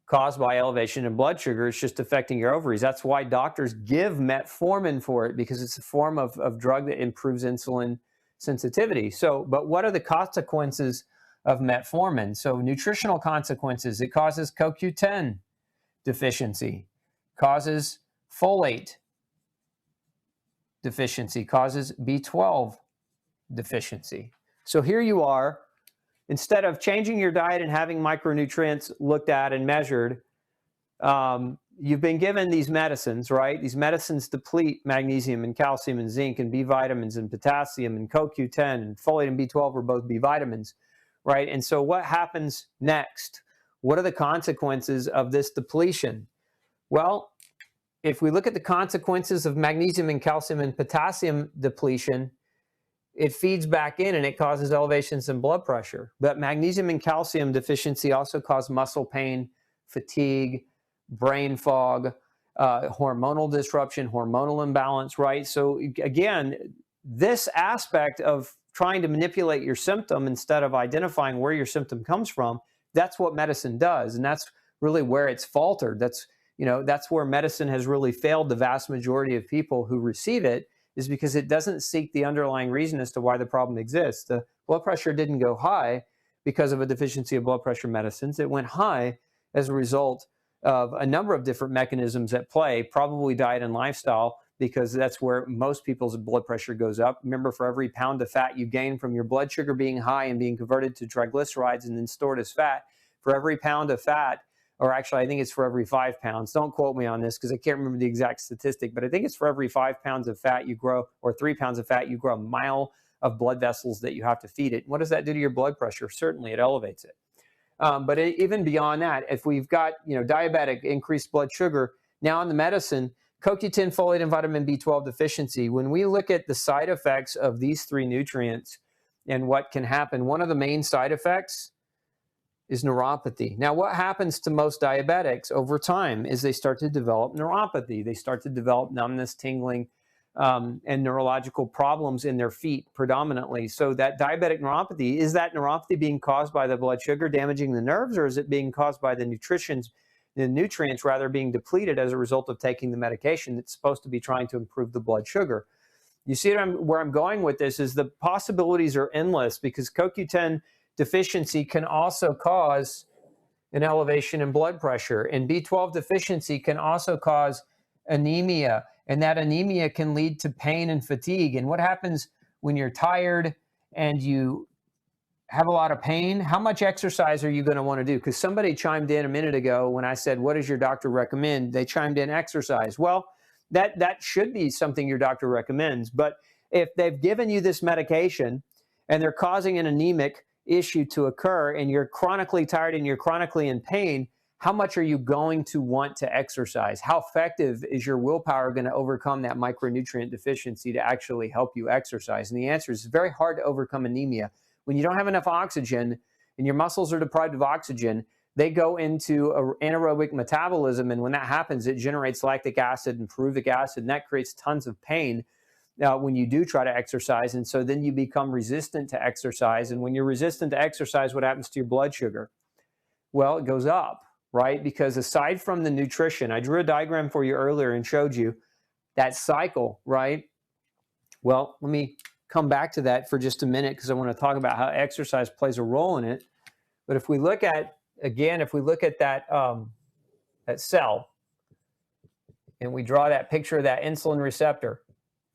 caused by elevation in blood sugar. It's just affecting your ovaries. That's why doctors give metformin for it, because it's a form of drug that improves insulin sensitivity. So, but what are the consequences of metformin? So nutritional consequences: it causes CoQ10 deficiency, causes folate deficiency, causes B12 deficiency. So here you are, instead of changing your diet and having micronutrients looked at and measured, you've been given these medicines, right? These medicines deplete magnesium and calcium and zinc and B vitamins and potassium and CoQ10 and folate and B12 are both B vitamins, right? And so what happens next? What are the consequences of this depletion? Well, if we look at the consequences of magnesium and calcium and potassium depletion, it feeds back in and it causes elevations in blood pressure. But magnesium and calcium deficiency also cause muscle pain, fatigue, brain fog, hormonal disruption, hormonal imbalance, right? So again, this aspect of trying to manipulate your symptom instead of identifying where your symptom comes from, that's what medicine does. And that's really where it's faltered. That's where medicine has really failed the vast majority of people who receive it, is because it doesn't seek the underlying reason as to why the problem exists. The blood pressure didn't go high because of a deficiency of blood pressure medicines. It went high as a result of a number of different mechanisms at play, probably diet and lifestyle, because that's where most people's blood pressure goes up. Remember, for every pound of fat you gain from your blood sugar being high and being converted to triglycerides and then stored as fat, for every pound of fat, or actually I think it's for every 5 pounds. Don't quote me on this because I can't remember the exact statistic, but I think it's for every 5 pounds of fat you grow, or 3 pounds of fat, you grow a mile of blood vessels that you have to feed it. What does that do to your blood pressure? Certainly it elevates it. But even beyond that, if we've got, diabetic, increased blood sugar, now on the medicine, CoQ10, folate, and vitamin B12 deficiency, when we look at the side effects of these three nutrients and what can happen, one of the main side effects is neuropathy. Now, what happens to most diabetics over time is they start to develop neuropathy. They start to develop numbness, tingling, and neurological problems in their feet predominantly. So that diabetic neuropathy, is that neuropathy being caused by the blood sugar damaging the nerves, or is it being caused by the nutrients rather being depleted as a result of taking the medication that's supposed to be trying to improve the blood sugar? You see where I'm going with this is the possibilities are endless, because CoQ10 deficiency can also cause an elevation in blood pressure, and B12 deficiency can also cause anemia, and that anemia can lead to pain and fatigue. And what happens when you're tired and you have a lot of pain? How much exercise are you going to want to do? Because somebody chimed in a minute ago when I said, what does your doctor recommend? They chimed in exercise. Well, that should be something your doctor recommends. But if they've given you this medication and they're causing an anemic issue to occur, and you're chronically tired and you're chronically in pain, how much are you going to want to exercise? How effective is your willpower going to overcome that micronutrient deficiency to actually help you exercise? And the answer is, it's very hard to overcome anemia. When you don't have enough oxygen and your muscles are deprived of oxygen, they go into anaerobic metabolism, and when that happens, it generates lactic acid and pyruvic acid, and that creates tons of pain when you do try to exercise. And so then you become resistant to exercise. And when you're resistant to exercise, what happens to your blood sugar? Well, it goes up, right? Because aside from the nutrition, I drew a diagram for you earlier and showed you that cycle, right? Well, let me come back to that for just a minute, because I want to talk about how exercise plays a role in it. But if we look at, again, if we look at that, that cell, and we draw that picture of that insulin receptor,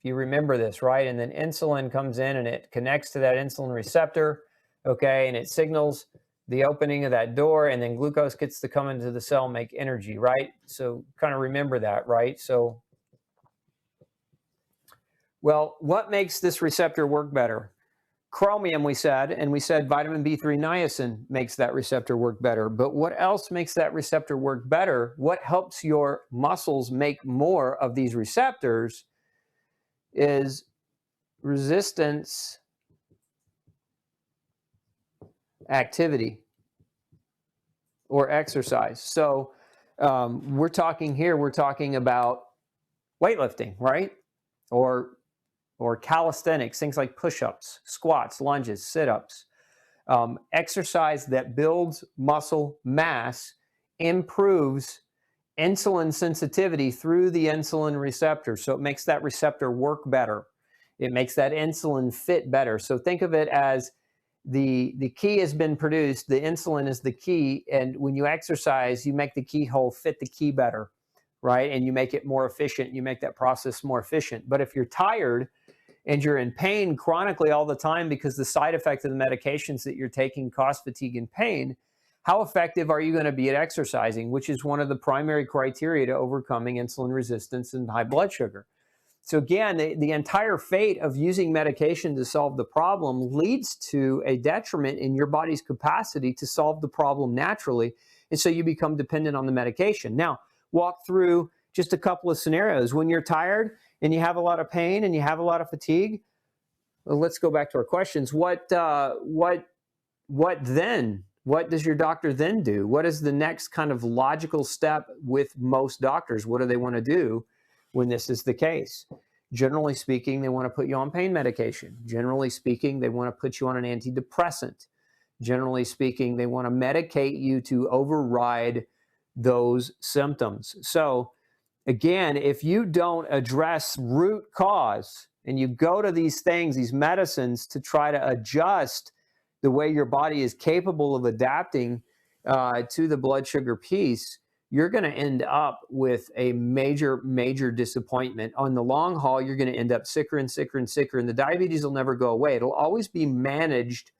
if you remember this, right? And then insulin comes in and it connects to that insulin receptor, okay? And it signals the opening of that door, and then glucose gets to come into the cell and make energy, right? So kind of remember that, right? So, well, what makes this receptor work better? Chromium, we said, and we said vitamin B3 niacin makes that receptor work better. But what else makes that receptor work better? What helps your muscles make more of these receptors is resistance activity or exercise. So we're talking about weightlifting, right? Or calisthenics, things like push-ups, squats, lunges, sit-ups. Exercise that builds muscle mass improves insulin sensitivity through the insulin receptor. So it makes that receptor work better. It makes that insulin fit better. So think of it as the key has been produced, the insulin is the key, and when you exercise, you make the keyhole fit the key better, right? And you make it more efficient, you make that process more efficient. But if you're tired and you're in pain chronically all the time because the side effect of the medications that you're taking cause fatigue and pain, how effective are you going to be at exercising, which is one of the primary criteria to overcoming insulin resistance and high blood sugar. So again, the entire fate of using medication to solve the problem leads to a detriment in your body's capacity to solve the problem naturally. And so you become dependent on the medication. Now, walk through just a couple of scenarios. When you're tired and you have a lot of pain and you have a lot of fatigue, well, let's go back to our questions. What then? What does your doctor then do? What is the next kind of logical step with most doctors? What do they want to do when this is the case? Generally speaking, they want to put you on pain medication. Generally speaking, they want to put you on an antidepressant. Generally speaking, they want to medicate you to override those symptoms. So again, if you don't address root cause and you go to these things, these medicines, to try to adjust the way your body is capable of adapting to the blood sugar piece, you're going to end up with a major, major disappointment. On the long haul, you're going to end up sicker and sicker and sicker, and the diabetes will never go away. It'll always be managed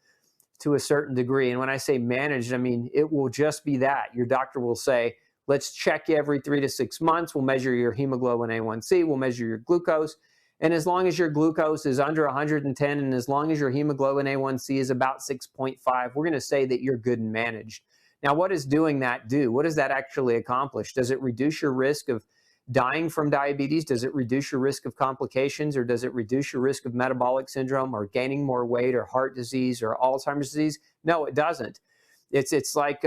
to a certain degree. And when I say managed, I mean it will just be that. Your doctor will say, let's check you every 3 to 6 months. We'll measure your hemoglobin A1C. We'll measure your glucose. And as long as your glucose is under 110 and as long as your hemoglobin A1C is about 6.5, we're going to say that you're good and managed. Now, what does doing that do? What does that actually accomplish? Does it reduce your risk of dying from diabetes? Does it reduce your risk of complications, or does it reduce your risk of metabolic syndrome or gaining more weight or heart disease or Alzheimer's disease? No, it doesn't. It's just like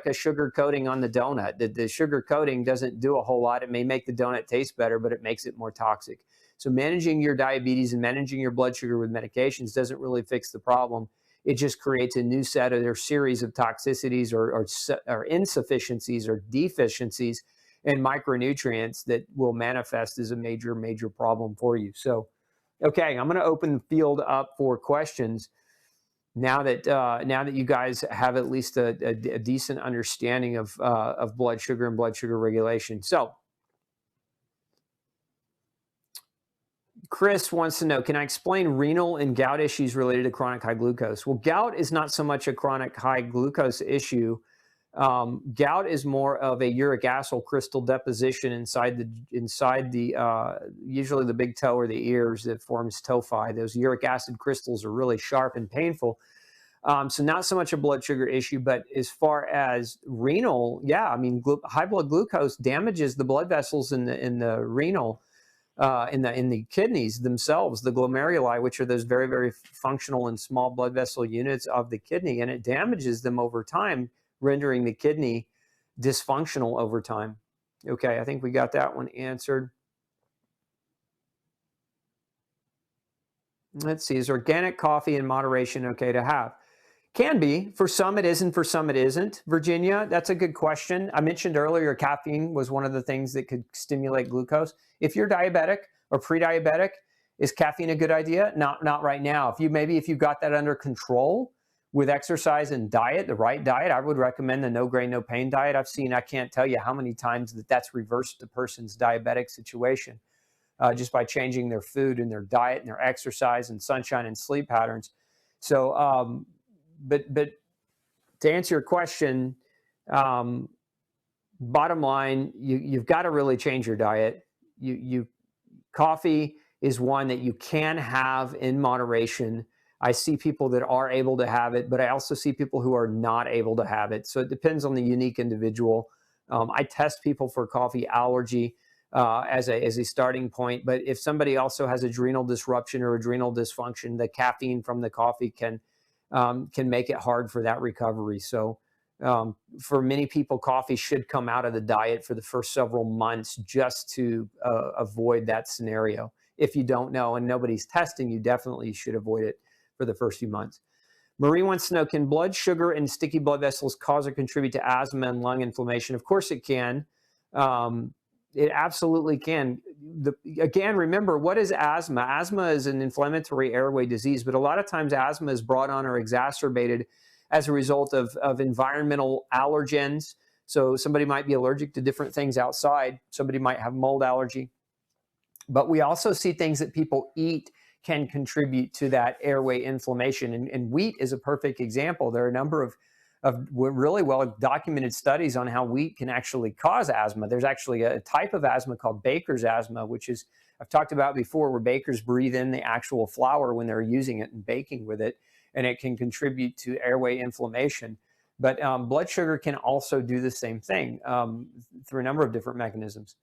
a sugar coating on the donut. The sugar coating doesn't do a whole lot. It may make the donut taste better, but it makes it more toxic. So managing your diabetes and managing your blood sugar with medications doesn't really fix the problem. It just creates a new set of their series of toxicities or insufficiencies or deficiencies in micronutrients that will manifest as a major, major problem for you. So, okay, I'm going to open the field up for questions. Now that you guys have at least a decent understanding of blood sugar and blood sugar regulation. So Chris wants to know, can I explain renal and gout issues related to chronic high glucose? Well, gout is not so much a chronic high glucose issue. Gout is more of a uric acid crystal deposition inside the usually the big toe or the ears that forms tophi. Those uric acid crystals are really sharp and painful. So not so much a blood sugar issue, but as far as renal, yeah, I mean, high blood glucose damages the blood vessels in the renal, in the kidneys themselves, the glomeruli, which are those very, very functional and small blood vessel units of the kidney, and it damages them over time, rendering the kidney dysfunctional over time. Okay, I think we got that one answered. Let's see, is organic coffee in moderation okay to have? Can be. For some it is, and for some it isn't. Virginia, that's a good question. I mentioned earlier caffeine was one of the things that could stimulate glucose. If you're diabetic or pre-diabetic, is caffeine a good idea? Not right now. If you've got that under control with exercise and diet, the right diet, I would recommend the no grain, no pain diet. I can't tell you how many times that's reversed a person's diabetic situation just by changing their food and their diet and their exercise and sunshine and sleep patterns. So, but to answer your question, bottom line, you've got to really change your diet. Coffee is one that you can have in moderation. I see people that are able to have it, but I also see people who are not able to have it. So it depends on the unique individual. I test people for coffee allergy as a starting point, but if somebody also has adrenal disruption or adrenal dysfunction, the caffeine from the coffee can make it hard for that recovery. So for many people, coffee should come out of the diet for the first several months just to avoid that scenario. If you don't know and nobody's testing, you definitely should avoid it for the first few months. Marie wants to know, can blood sugar and sticky blood vessels cause or contribute to asthma and lung inflammation? Of course it can. It absolutely can. Again, remember, what is asthma? Asthma is an inflammatory airway disease, but a lot of times asthma is brought on or exacerbated as a result of environmental allergens. So somebody might be allergic to different things outside. Somebody might have mold allergy. But we also see things that people eat can contribute to that airway inflammation. And wheat is a perfect example. There are a number of really well documented studies on how wheat can actually cause asthma. There's actually a type of asthma called baker's asthma, which is, I've talked about before, where bakers breathe in the actual flour when they're using it and baking with it, and it can contribute to airway inflammation. But blood sugar can also do the same thing through a number of different mechanisms.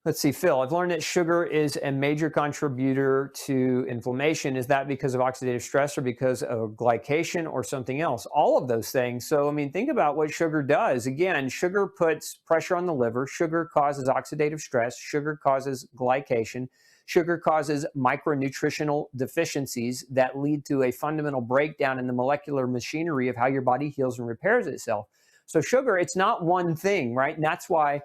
Let's see, Phil, I've learned that sugar is a major contributor to inflammation. Is that because of oxidative stress or because of glycation or something else? All of those things. So, I mean, think about what sugar does. Again, sugar puts pressure on the liver. Sugar causes oxidative stress. Sugar causes glycation. Sugar causes micronutritional deficiencies that lead to a fundamental breakdown in the molecular machinery of how your body heals and repairs itself. So sugar, it's not one thing, right? And that's why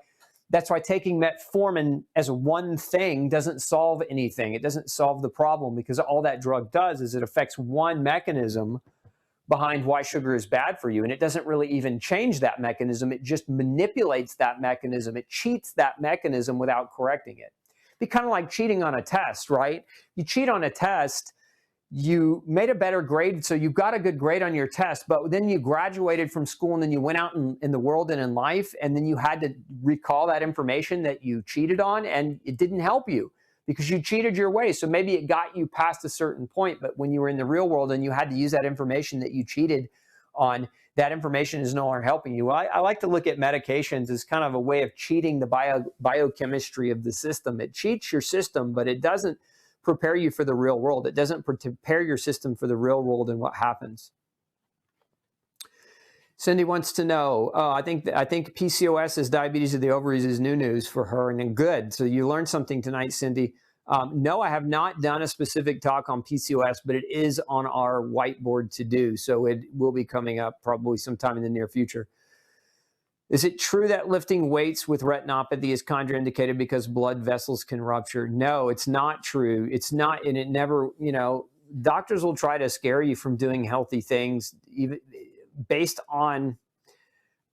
taking metformin as one thing doesn't solve anything. It doesn't solve the problem, because all that drug does is it affects one mechanism behind why sugar is bad for you. And it doesn't really even change that mechanism. It just manipulates that mechanism. It cheats that mechanism without correcting it. It'd be kind of like cheating on a test, right? You cheat on a test, you made a better grade, so you got a good grade on your test, but then you graduated from school and then you went out in the world and in life, and then you had to recall that information that you cheated on, and it didn't help you because you cheated your way. So maybe it got you past a certain point, but when you were in the real world and you had to use that information that you cheated on, that information is no longer helping you. I like to look at medications as kind of a way of cheating the biochemistry of the system. It cheats your system, but it doesn't prepare you for the real world. It doesn't prepare your system for the real world and what happens. Cindy wants to know, I think PCOS is diabetes of the ovaries is new news for her, and good. So you learned something tonight, Cindy. No, I have not done a specific talk on PCOS, but it is on our whiteboard to do. So it will be coming up probably sometime in the near future. Is it true that lifting weights with retinopathy is contraindicated because blood vessels can rupture? No, it's not true. It's not, and it never, doctors will try to scare you from doing healthy things, even based on,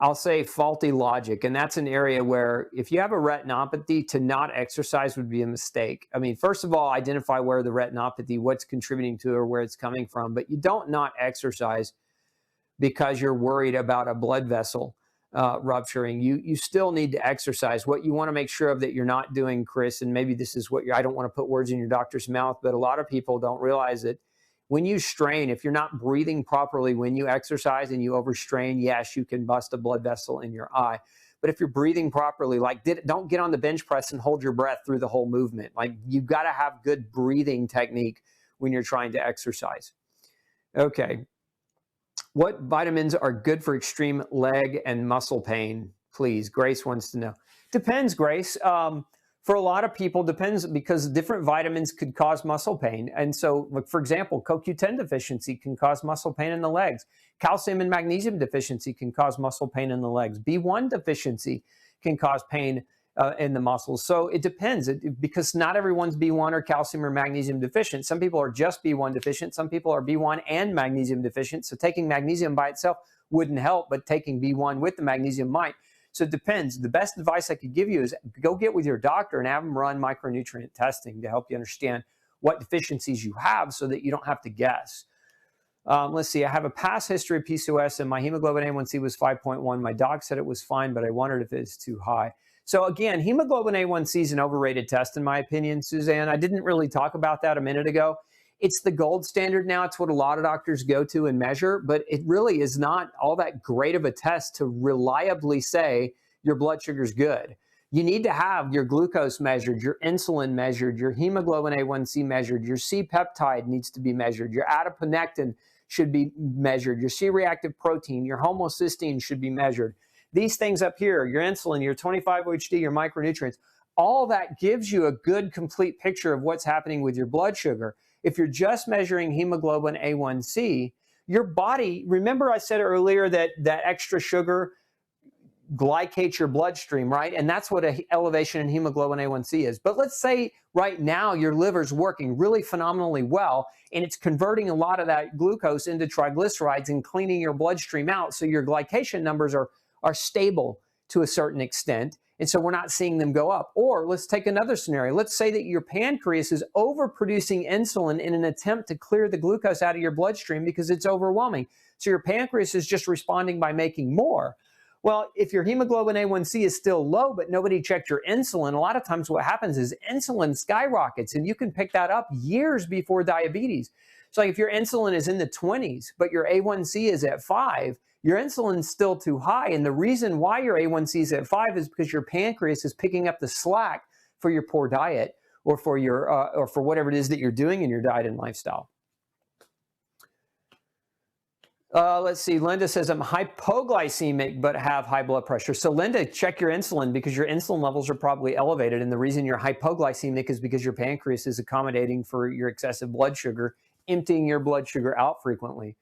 I'll say, faulty logic. And that's an area where if you have a retinopathy, to not exercise would be a mistake. I mean, first of all, identify where the retinopathy, what's contributing to it, or where it's coming from. But you don't not exercise because you're worried about a blood vessel rupturing. You still need to exercise. What you want to make sure of that you're not doing, Chris, and maybe this is what I don't want to put words in your doctor's mouth, but a lot of people don't realize it. When you strain, if you're not breathing properly when you exercise and you overstrain, yes, you can bust a blood vessel in your eye. But if you're breathing properly, don't get on the bench press and hold your breath through the whole movement. Like, you've got to have good breathing technique when you're trying to exercise. Okay. What vitamins are good for extreme leg and muscle pain? Please, Grace wants to know. Depends, Grace. For a lot of people, depends, because different vitamins could cause muscle pain. And so, like, for example, CoQ10 deficiency can cause muscle pain in the legs. Calcium and magnesium deficiency can cause muscle pain in the legs. B1 deficiency can cause pain in the muscles. So it depends, because not everyone's B1 or calcium or magnesium deficient. Some people are just B1 deficient. Some people are B1 and magnesium deficient. So taking magnesium by itself wouldn't help, but taking B1 with the magnesium might. So it depends. The best advice I could give you is go get with your doctor and have them run micronutrient testing to help you understand what deficiencies you have so that you don't have to guess. Let's see. I have a past history of PCOS and my hemoglobin A1C was 5.1. My doc said it was fine, but I wondered if it's too high. So again, hemoglobin A1C is an overrated test in my opinion, Suzanne. I didn't really talk about that a minute ago. It's the gold standard now. It's what a lot of doctors go to and measure, but it really is not all that great of a test to reliably say your blood sugar is good. You need to have your glucose measured, your insulin measured, your hemoglobin A1C measured, your C-peptide needs to be measured, your adiponectin should be measured, your C-reactive protein, your homocysteine should be measured. These things up here, your insulin, your 25-OHD, your micronutrients, all that gives you a good, complete picture of what's happening with your blood sugar. If you're just measuring hemoglobin A1C, your body, remember I said earlier that extra sugar glycates your bloodstream, right? And that's what an elevation in hemoglobin A1C is. But let's say right now your liver's working really phenomenally well, and it's converting a lot of that glucose into triglycerides and cleaning your bloodstream out, so your glycation numbers are stable to a certain extent. And so we're not seeing them go up. Or let's take another scenario. Let's say that your pancreas is overproducing insulin in an attempt to clear the glucose out of your bloodstream because it's overwhelming. So your pancreas is just responding by making more. Well, if your hemoglobin A1C is still low, but nobody checked your insulin, a lot of times what happens is insulin skyrockets, and you can pick that up years before diabetes. So like if your insulin is in the 20s, but your A1C is at 5, your insulin's still too high. And the reason why your A1C is at 5 is because your pancreas is picking up the slack for your poor diet or for your or for whatever it is that you're doing in your diet and lifestyle. Let's see. Linda says, I'm hypoglycemic but have high blood pressure. So Linda, check your insulin because your insulin levels are probably elevated. And the reason you're hypoglycemic is because your pancreas is accommodating for your excessive blood sugar, emptying your blood sugar out frequently.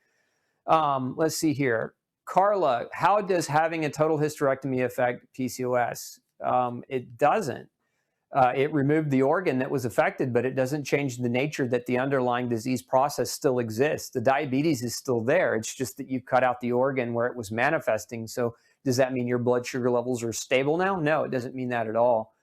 Let's see here. Carla, how does having a total hysterectomy affect PCOS? It doesn't. It removed the organ that was affected, but it doesn't change the nature that the underlying disease process still exists. The diabetes is still there. It's just that you cut out the organ where it was manifesting. So does that mean your blood sugar levels are stable now? No, it doesn't mean that at all.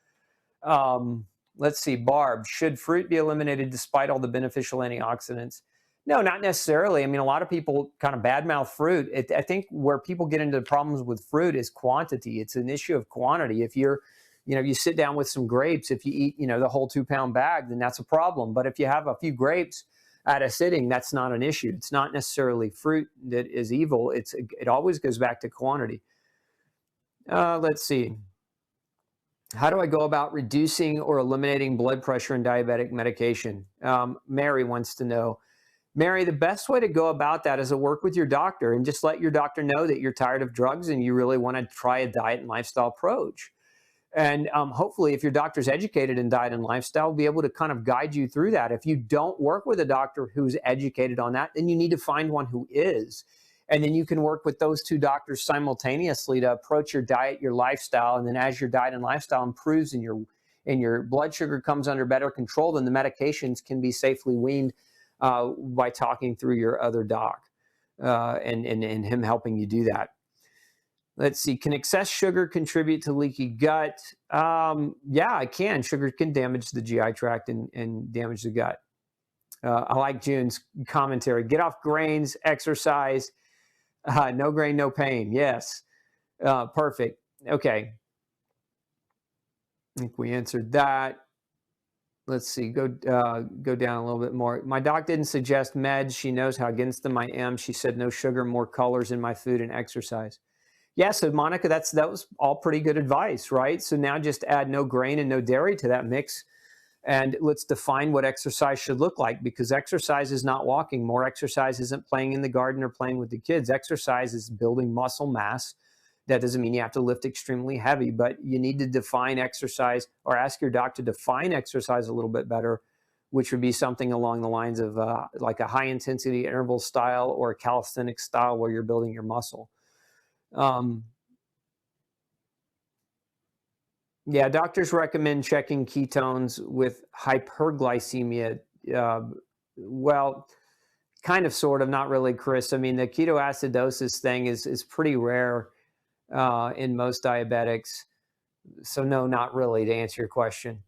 Let's see, Barb, should fruit be eliminated despite all the beneficial antioxidants? No, not necessarily. I mean, a lot of people kind of badmouth fruit. I think where people get into problems with fruit is quantity. It's an issue of quantity. If you're, you sit down with some grapes, if you eat, the whole 2-pound bag, then that's a problem. But if you have a few grapes, at a sitting, that's not an issue. It's not necessarily fruit that is evil. It always goes back to quantity. Let's see. How do I go about reducing or eliminating blood pressure and diabetic medication? Mary wants to know. Mary, the best way to go about that is to work with your doctor and just let your doctor know that you're tired of drugs and you really want to try a diet and lifestyle approach. And hopefully, if your doctor's educated in diet and lifestyle, will be able to kind of guide you through that. If you don't work with a doctor who's educated on that, then you need to find one who is. And then you can work with those two doctors simultaneously to approach your diet, your lifestyle. And then as your diet and lifestyle improves and your blood sugar comes under better control, then the medications can be safely weaned by talking through your other doc and him helping you do that. Let's see. Can excess sugar contribute to leaky gut? Yeah, it can. Sugar can damage the GI tract and damage the gut. I like June's commentary. Get off grains, exercise. No grain, no pain. Yes. Perfect. Okay. I think we answered that. Let's see. Go down a little bit more. My doc didn't suggest meds. She knows how against them I am. She said no sugar, more colors in my food, and exercise. Yeah, so Monica, that was all pretty good advice, right? So now just add no grain and no dairy to that mix, and let's define what exercise should look like, because exercise is not walking. More exercise isn't playing in the garden or playing with the kids. Exercise is building muscle mass. That doesn't mean you have to lift extremely heavy, but you need to define exercise or ask your doctor to define exercise a little bit better, which would be something along the lines of like a high intensity interval style or a calisthenic style where you're building your muscle. Yeah, doctors recommend checking ketones with hyperglycemia. Well, kind of, sort of, not really, Chris. I mean, the ketoacidosis thing is pretty rare in most diabetics. So no, not really, to answer your question.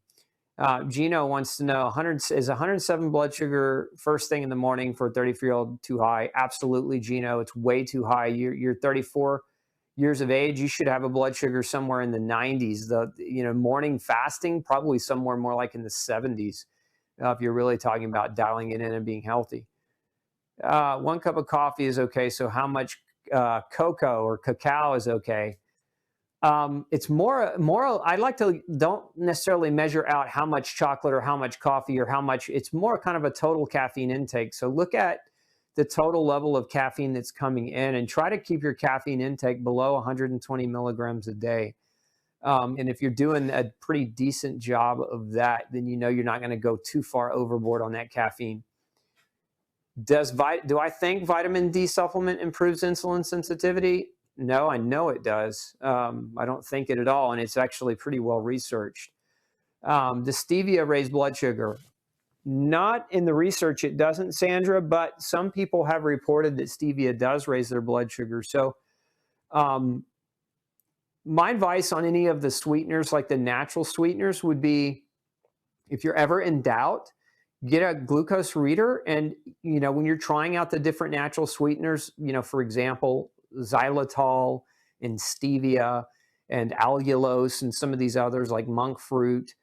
Gino wants to know, is 107 blood sugar first thing in the morning for a 34-year-old too high? Absolutely, Gino. It's way too high. You're 34 years of age. You should have a blood sugar somewhere in the 90s. Morning fasting, probably somewhere more like in the 70s if you're really talking about dialing it in and being healthy. 1 cup of coffee is okay. So how much cocoa or cacao is okay? It's more, I like to don't necessarily measure out how much chocolate or how much coffee or how much, it's more kind of a total caffeine intake. So look at the total level of caffeine that's coming in and try to keep your caffeine intake below 120 milligrams a day. And if you're doing a pretty decent job of that, then you know you're not going to go too far overboard on that caffeine. Do I think vitamin D supplement improves insulin sensitivity? No, I know it does. I don't think it at all, and it's actually pretty well researched. Does stevia raise blood sugar? Not in the research, it doesn't, Sandra, but some people have reported that stevia does raise their blood sugar. So my advice on any of the sweeteners, like the natural sweeteners, would be, if you're ever in doubt, get a glucose reader. And, when you're trying out the different natural sweeteners, for example, xylitol and stevia and allulose and some of these others like monk fruit,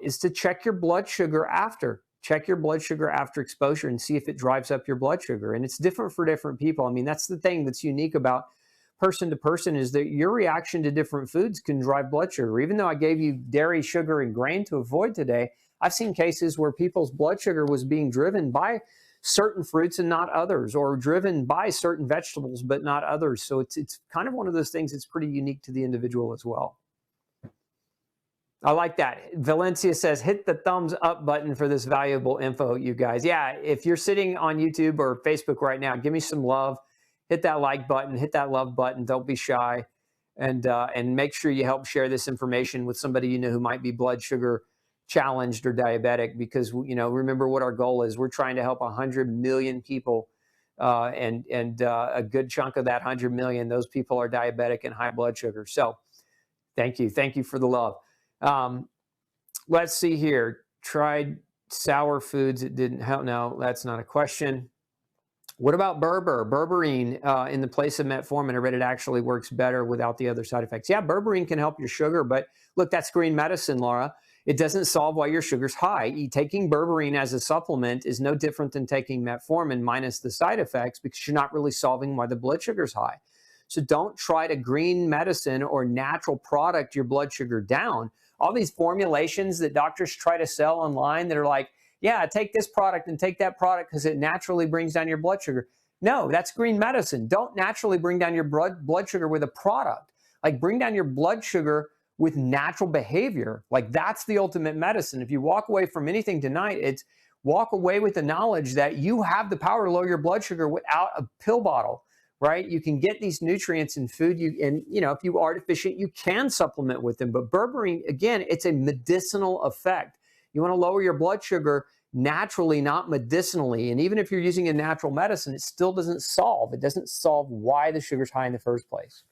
is to check your blood sugar after. Check your blood sugar after exposure and see if it drives up your blood sugar. And it's different for different people. I mean, that's the thing that's unique about person to person, is that your reaction to different foods can drive blood sugar. Even though I gave you dairy, sugar, and grain to avoid today, I've seen cases where people's blood sugar was being driven by certain fruits and not others, or driven by certain vegetables but not others. So it's kind of one of those things that's pretty unique to the individual as well. I like that. Valencia says, hit the thumbs up button for this valuable info, you guys. Yeah, if you're sitting on YouTube or Facebook right now, give me some love. Hit that like button, hit that love button. Don't be shy. And make sure you help share this information with somebody you know who might be blood sugar challenged or diabetic, because, remember what our goal is. We're trying to help 100 million people. And a good chunk of that 100 million, those people are diabetic and high blood sugar. So thank you. Thank you for the love. Let's see here. Tried sour foods. It didn't help. No, that's not a question. What about berberine in the place of metformin? I read it actually works better without the other side effects. Yeah, berberine can help your sugar, but look, that's green medicine, Laura. It doesn't solve why your sugar's high. Taking berberine as a supplement is no different than taking metformin minus the side effects, because you're not really solving why the blood sugar's high. So don't try to green medicine or natural product your blood sugar down. All these formulations that doctors try to sell online that are like, yeah, take this product and take that product because it naturally brings down your blood sugar. No, that's green medicine. Don't naturally bring down your blood sugar with a product. Like, bring down your blood sugar with natural behavior. Like, that's the ultimate medicine. If you walk away from anything tonight, it's walk away with the knowledge that you have the power to lower your blood sugar without a pill bottle, right? You can get these nutrients in food. If you are deficient, you can supplement with them. But berberine, again, it's a medicinal effect. You want to lower your blood sugar naturally, not medicinally. And even if you're using a natural medicine, it still doesn't solve. It doesn't solve why the sugar's high in the first place.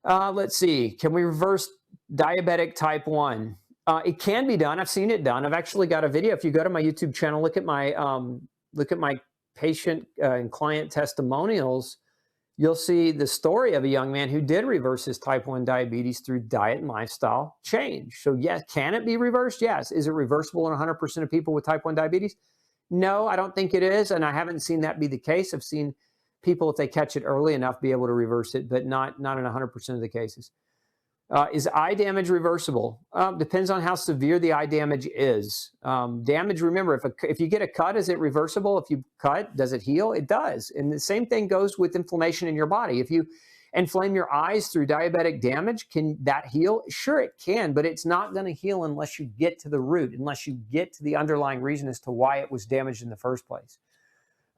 Let's see. Can we reverse diabetic type 1? It can be done. I've seen it done. I've actually got a video. If you go to my YouTube channel, look at my patient and client testimonials, you'll see the story of a young man who did reverse his type 1 diabetes through diet and lifestyle change. So yes, can it be reversed? Yes. Is it reversible in 100% of people with type 1 diabetes? No, I don't think it is. And I haven't seen that be the case. I've seen people, if they catch it early enough, be able to reverse it, but not in 100% of the cases. Is eye damage reversible? Depends on how severe the eye damage is. Damage, remember, if you get a cut, is it reversible? If you cut, does it heal? It does. And the same thing goes with inflammation in your body. If you inflame your eyes through diabetic damage, can that heal? Sure, it can, but it's not going to heal unless you get to the root, unless you get to the underlying reason as to why it was damaged in the first place.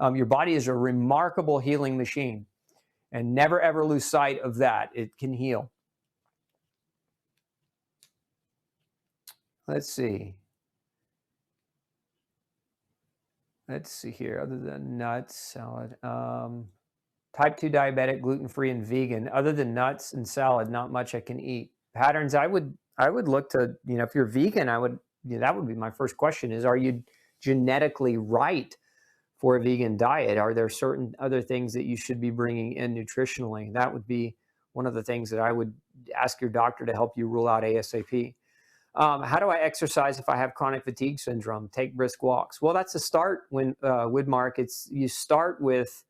Your body is a remarkable healing machine, and never ever lose sight of that. It can heal. Let's see. Let's see here. Other than nuts, salad, type 2 diabetic, gluten-free, and vegan. Other than nuts and salad, not much I can eat. Patterns, I would look to, if you're vegan, that would be my first question is, are you genetically right for a vegan diet? Are there certain other things that you should be bringing in nutritionally? That would be one of the things that I would ask your doctor to help you rule out ASAP. How do I exercise if I have chronic fatigue syndrome? Take brisk walks. Well, that's a start. Woodmark, you start with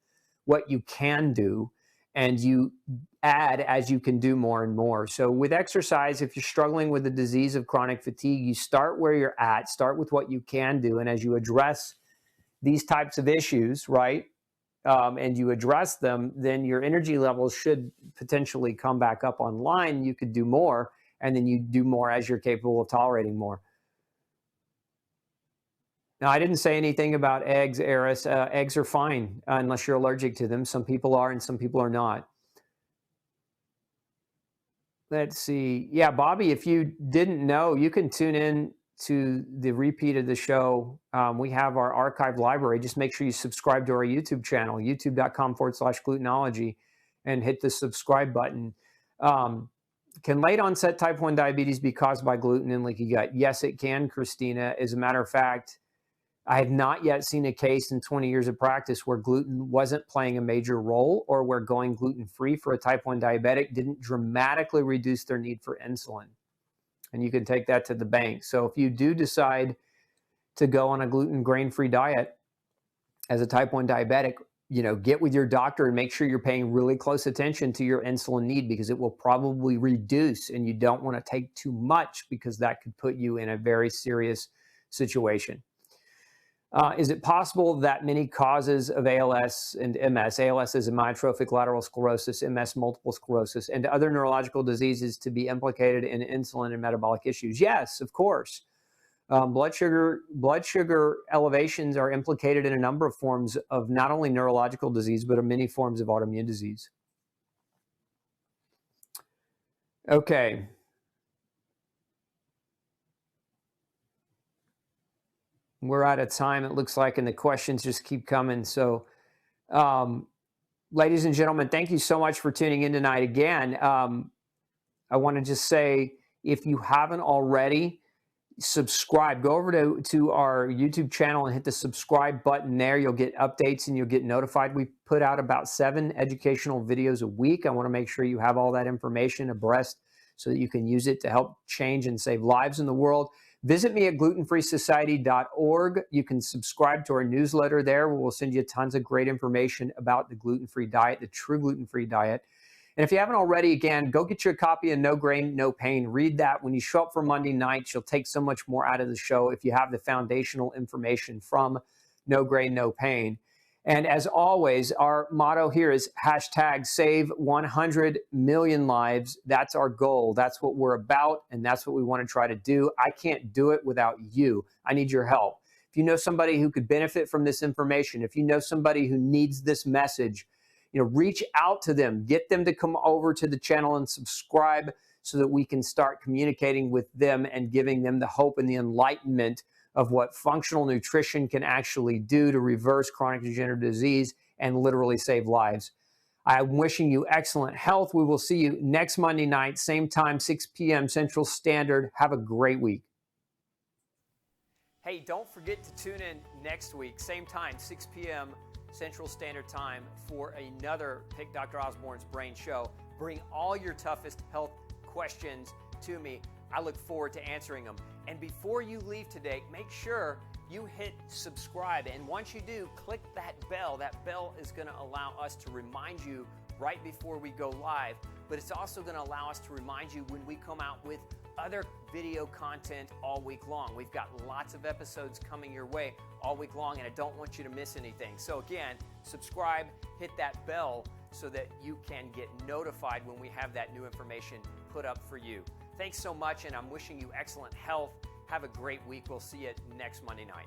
what you can do, and you add as you can do more and more. So with exercise, if you're struggling with the disease of chronic fatigue, you start where you're at, start with what you can do. And as you address these types of issues, right, and you address them, then your energy levels should potentially come back up online. You could do more. And then you do more as you're capable of tolerating more. Now, I didn't say anything about eggs, Eris. Eggs are fine unless you're allergic to them. Some people are and some people are not. Let's see. Yeah, Bobby, if you didn't know, you can tune in to the repeat of the show. We have our archived library. Just make sure you subscribe to our YouTube channel, youtube.com/glutenology, and hit the subscribe button. Can late onset type 1 diabetes be caused by gluten and leaky gut? Yes, it can, Christina. As a matter of fact, I have not yet seen a case in 20 years of practice where gluten wasn't playing a major role, or where going gluten-free for a type 1 diabetic didn't dramatically reduce their need for insulin. And you can take that to the bank. So if you do decide to go on a gluten grain-free diet as a type 1 diabetic, get with your doctor and make sure you're paying really close attention to your insulin need, because it will probably reduce, and you don't want to take too much because that could put you in a very serious situation. Is it possible that many causes of ALS and MS, ALS is amyotrophic lateral sclerosis, MS multiple sclerosis, and other neurological diseases to be implicated in insulin and metabolic issues? Yes, of course. Blood sugar elevations are implicated in a number of forms of not only neurological disease, but of many forms of autoimmune disease. Okay. We're out of time, it looks like, and the questions just keep coming. So, ladies and gentlemen, thank you so much for tuning in tonight again. I want to just say, if you haven't already, subscribe. Go over to our YouTube channel and hit the subscribe button there. You'll get updates and you'll get notified. We put out about 7 educational videos a week. I want to make sure you have all that information abreast so that you can use it to help change and save lives in the world. Visit me at glutenfreesociety.org. You can subscribe to our newsletter there, where we'll send you tons of great information about the gluten-free diet, the true gluten-free diet. And if you haven't already, again, go get you a copy of No Grain, No Pain. Read that. When you show up for Monday nights, you'll take so much more out of the show if you have the foundational information from No Grain, No Pain. And as always, our motto here is hashtag save 100 million lives. That's our goal. That's what we're about, and that's what we want to try to do. I can't do it without you. I need your help. If you know somebody who could benefit from this information, if you know somebody who needs this message, reach out to them, get them to come over to the channel and subscribe so that we can start communicating with them and giving them the hope and the enlightenment of what functional nutrition can actually do to reverse chronic degenerative disease and literally save lives. I'm wishing you excellent health. We will see you next Monday night, same time, 6 p.m. Central Standard. Have a great week. Hey, don't forget to tune in next week, same time, 6 p.m. Central Standard Time, for another Pick Dr. Osborne's Brain show. Bring all your toughest health questions to me. I look forward to answering them. And before you leave today, make sure you hit subscribe. And once you do, click that bell. That bell is going to allow us to remind you right before we go live. But it's also going to allow us to remind you when we come out with other video content all week long. We've got lots of episodes coming your way all week long, and I don't want you to miss anything. So again, subscribe, hit that bell so that you can get notified when we have that new information put up for you. Thanks so much, and I'm wishing you excellent health. Have a great week. We'll see you next Monday night.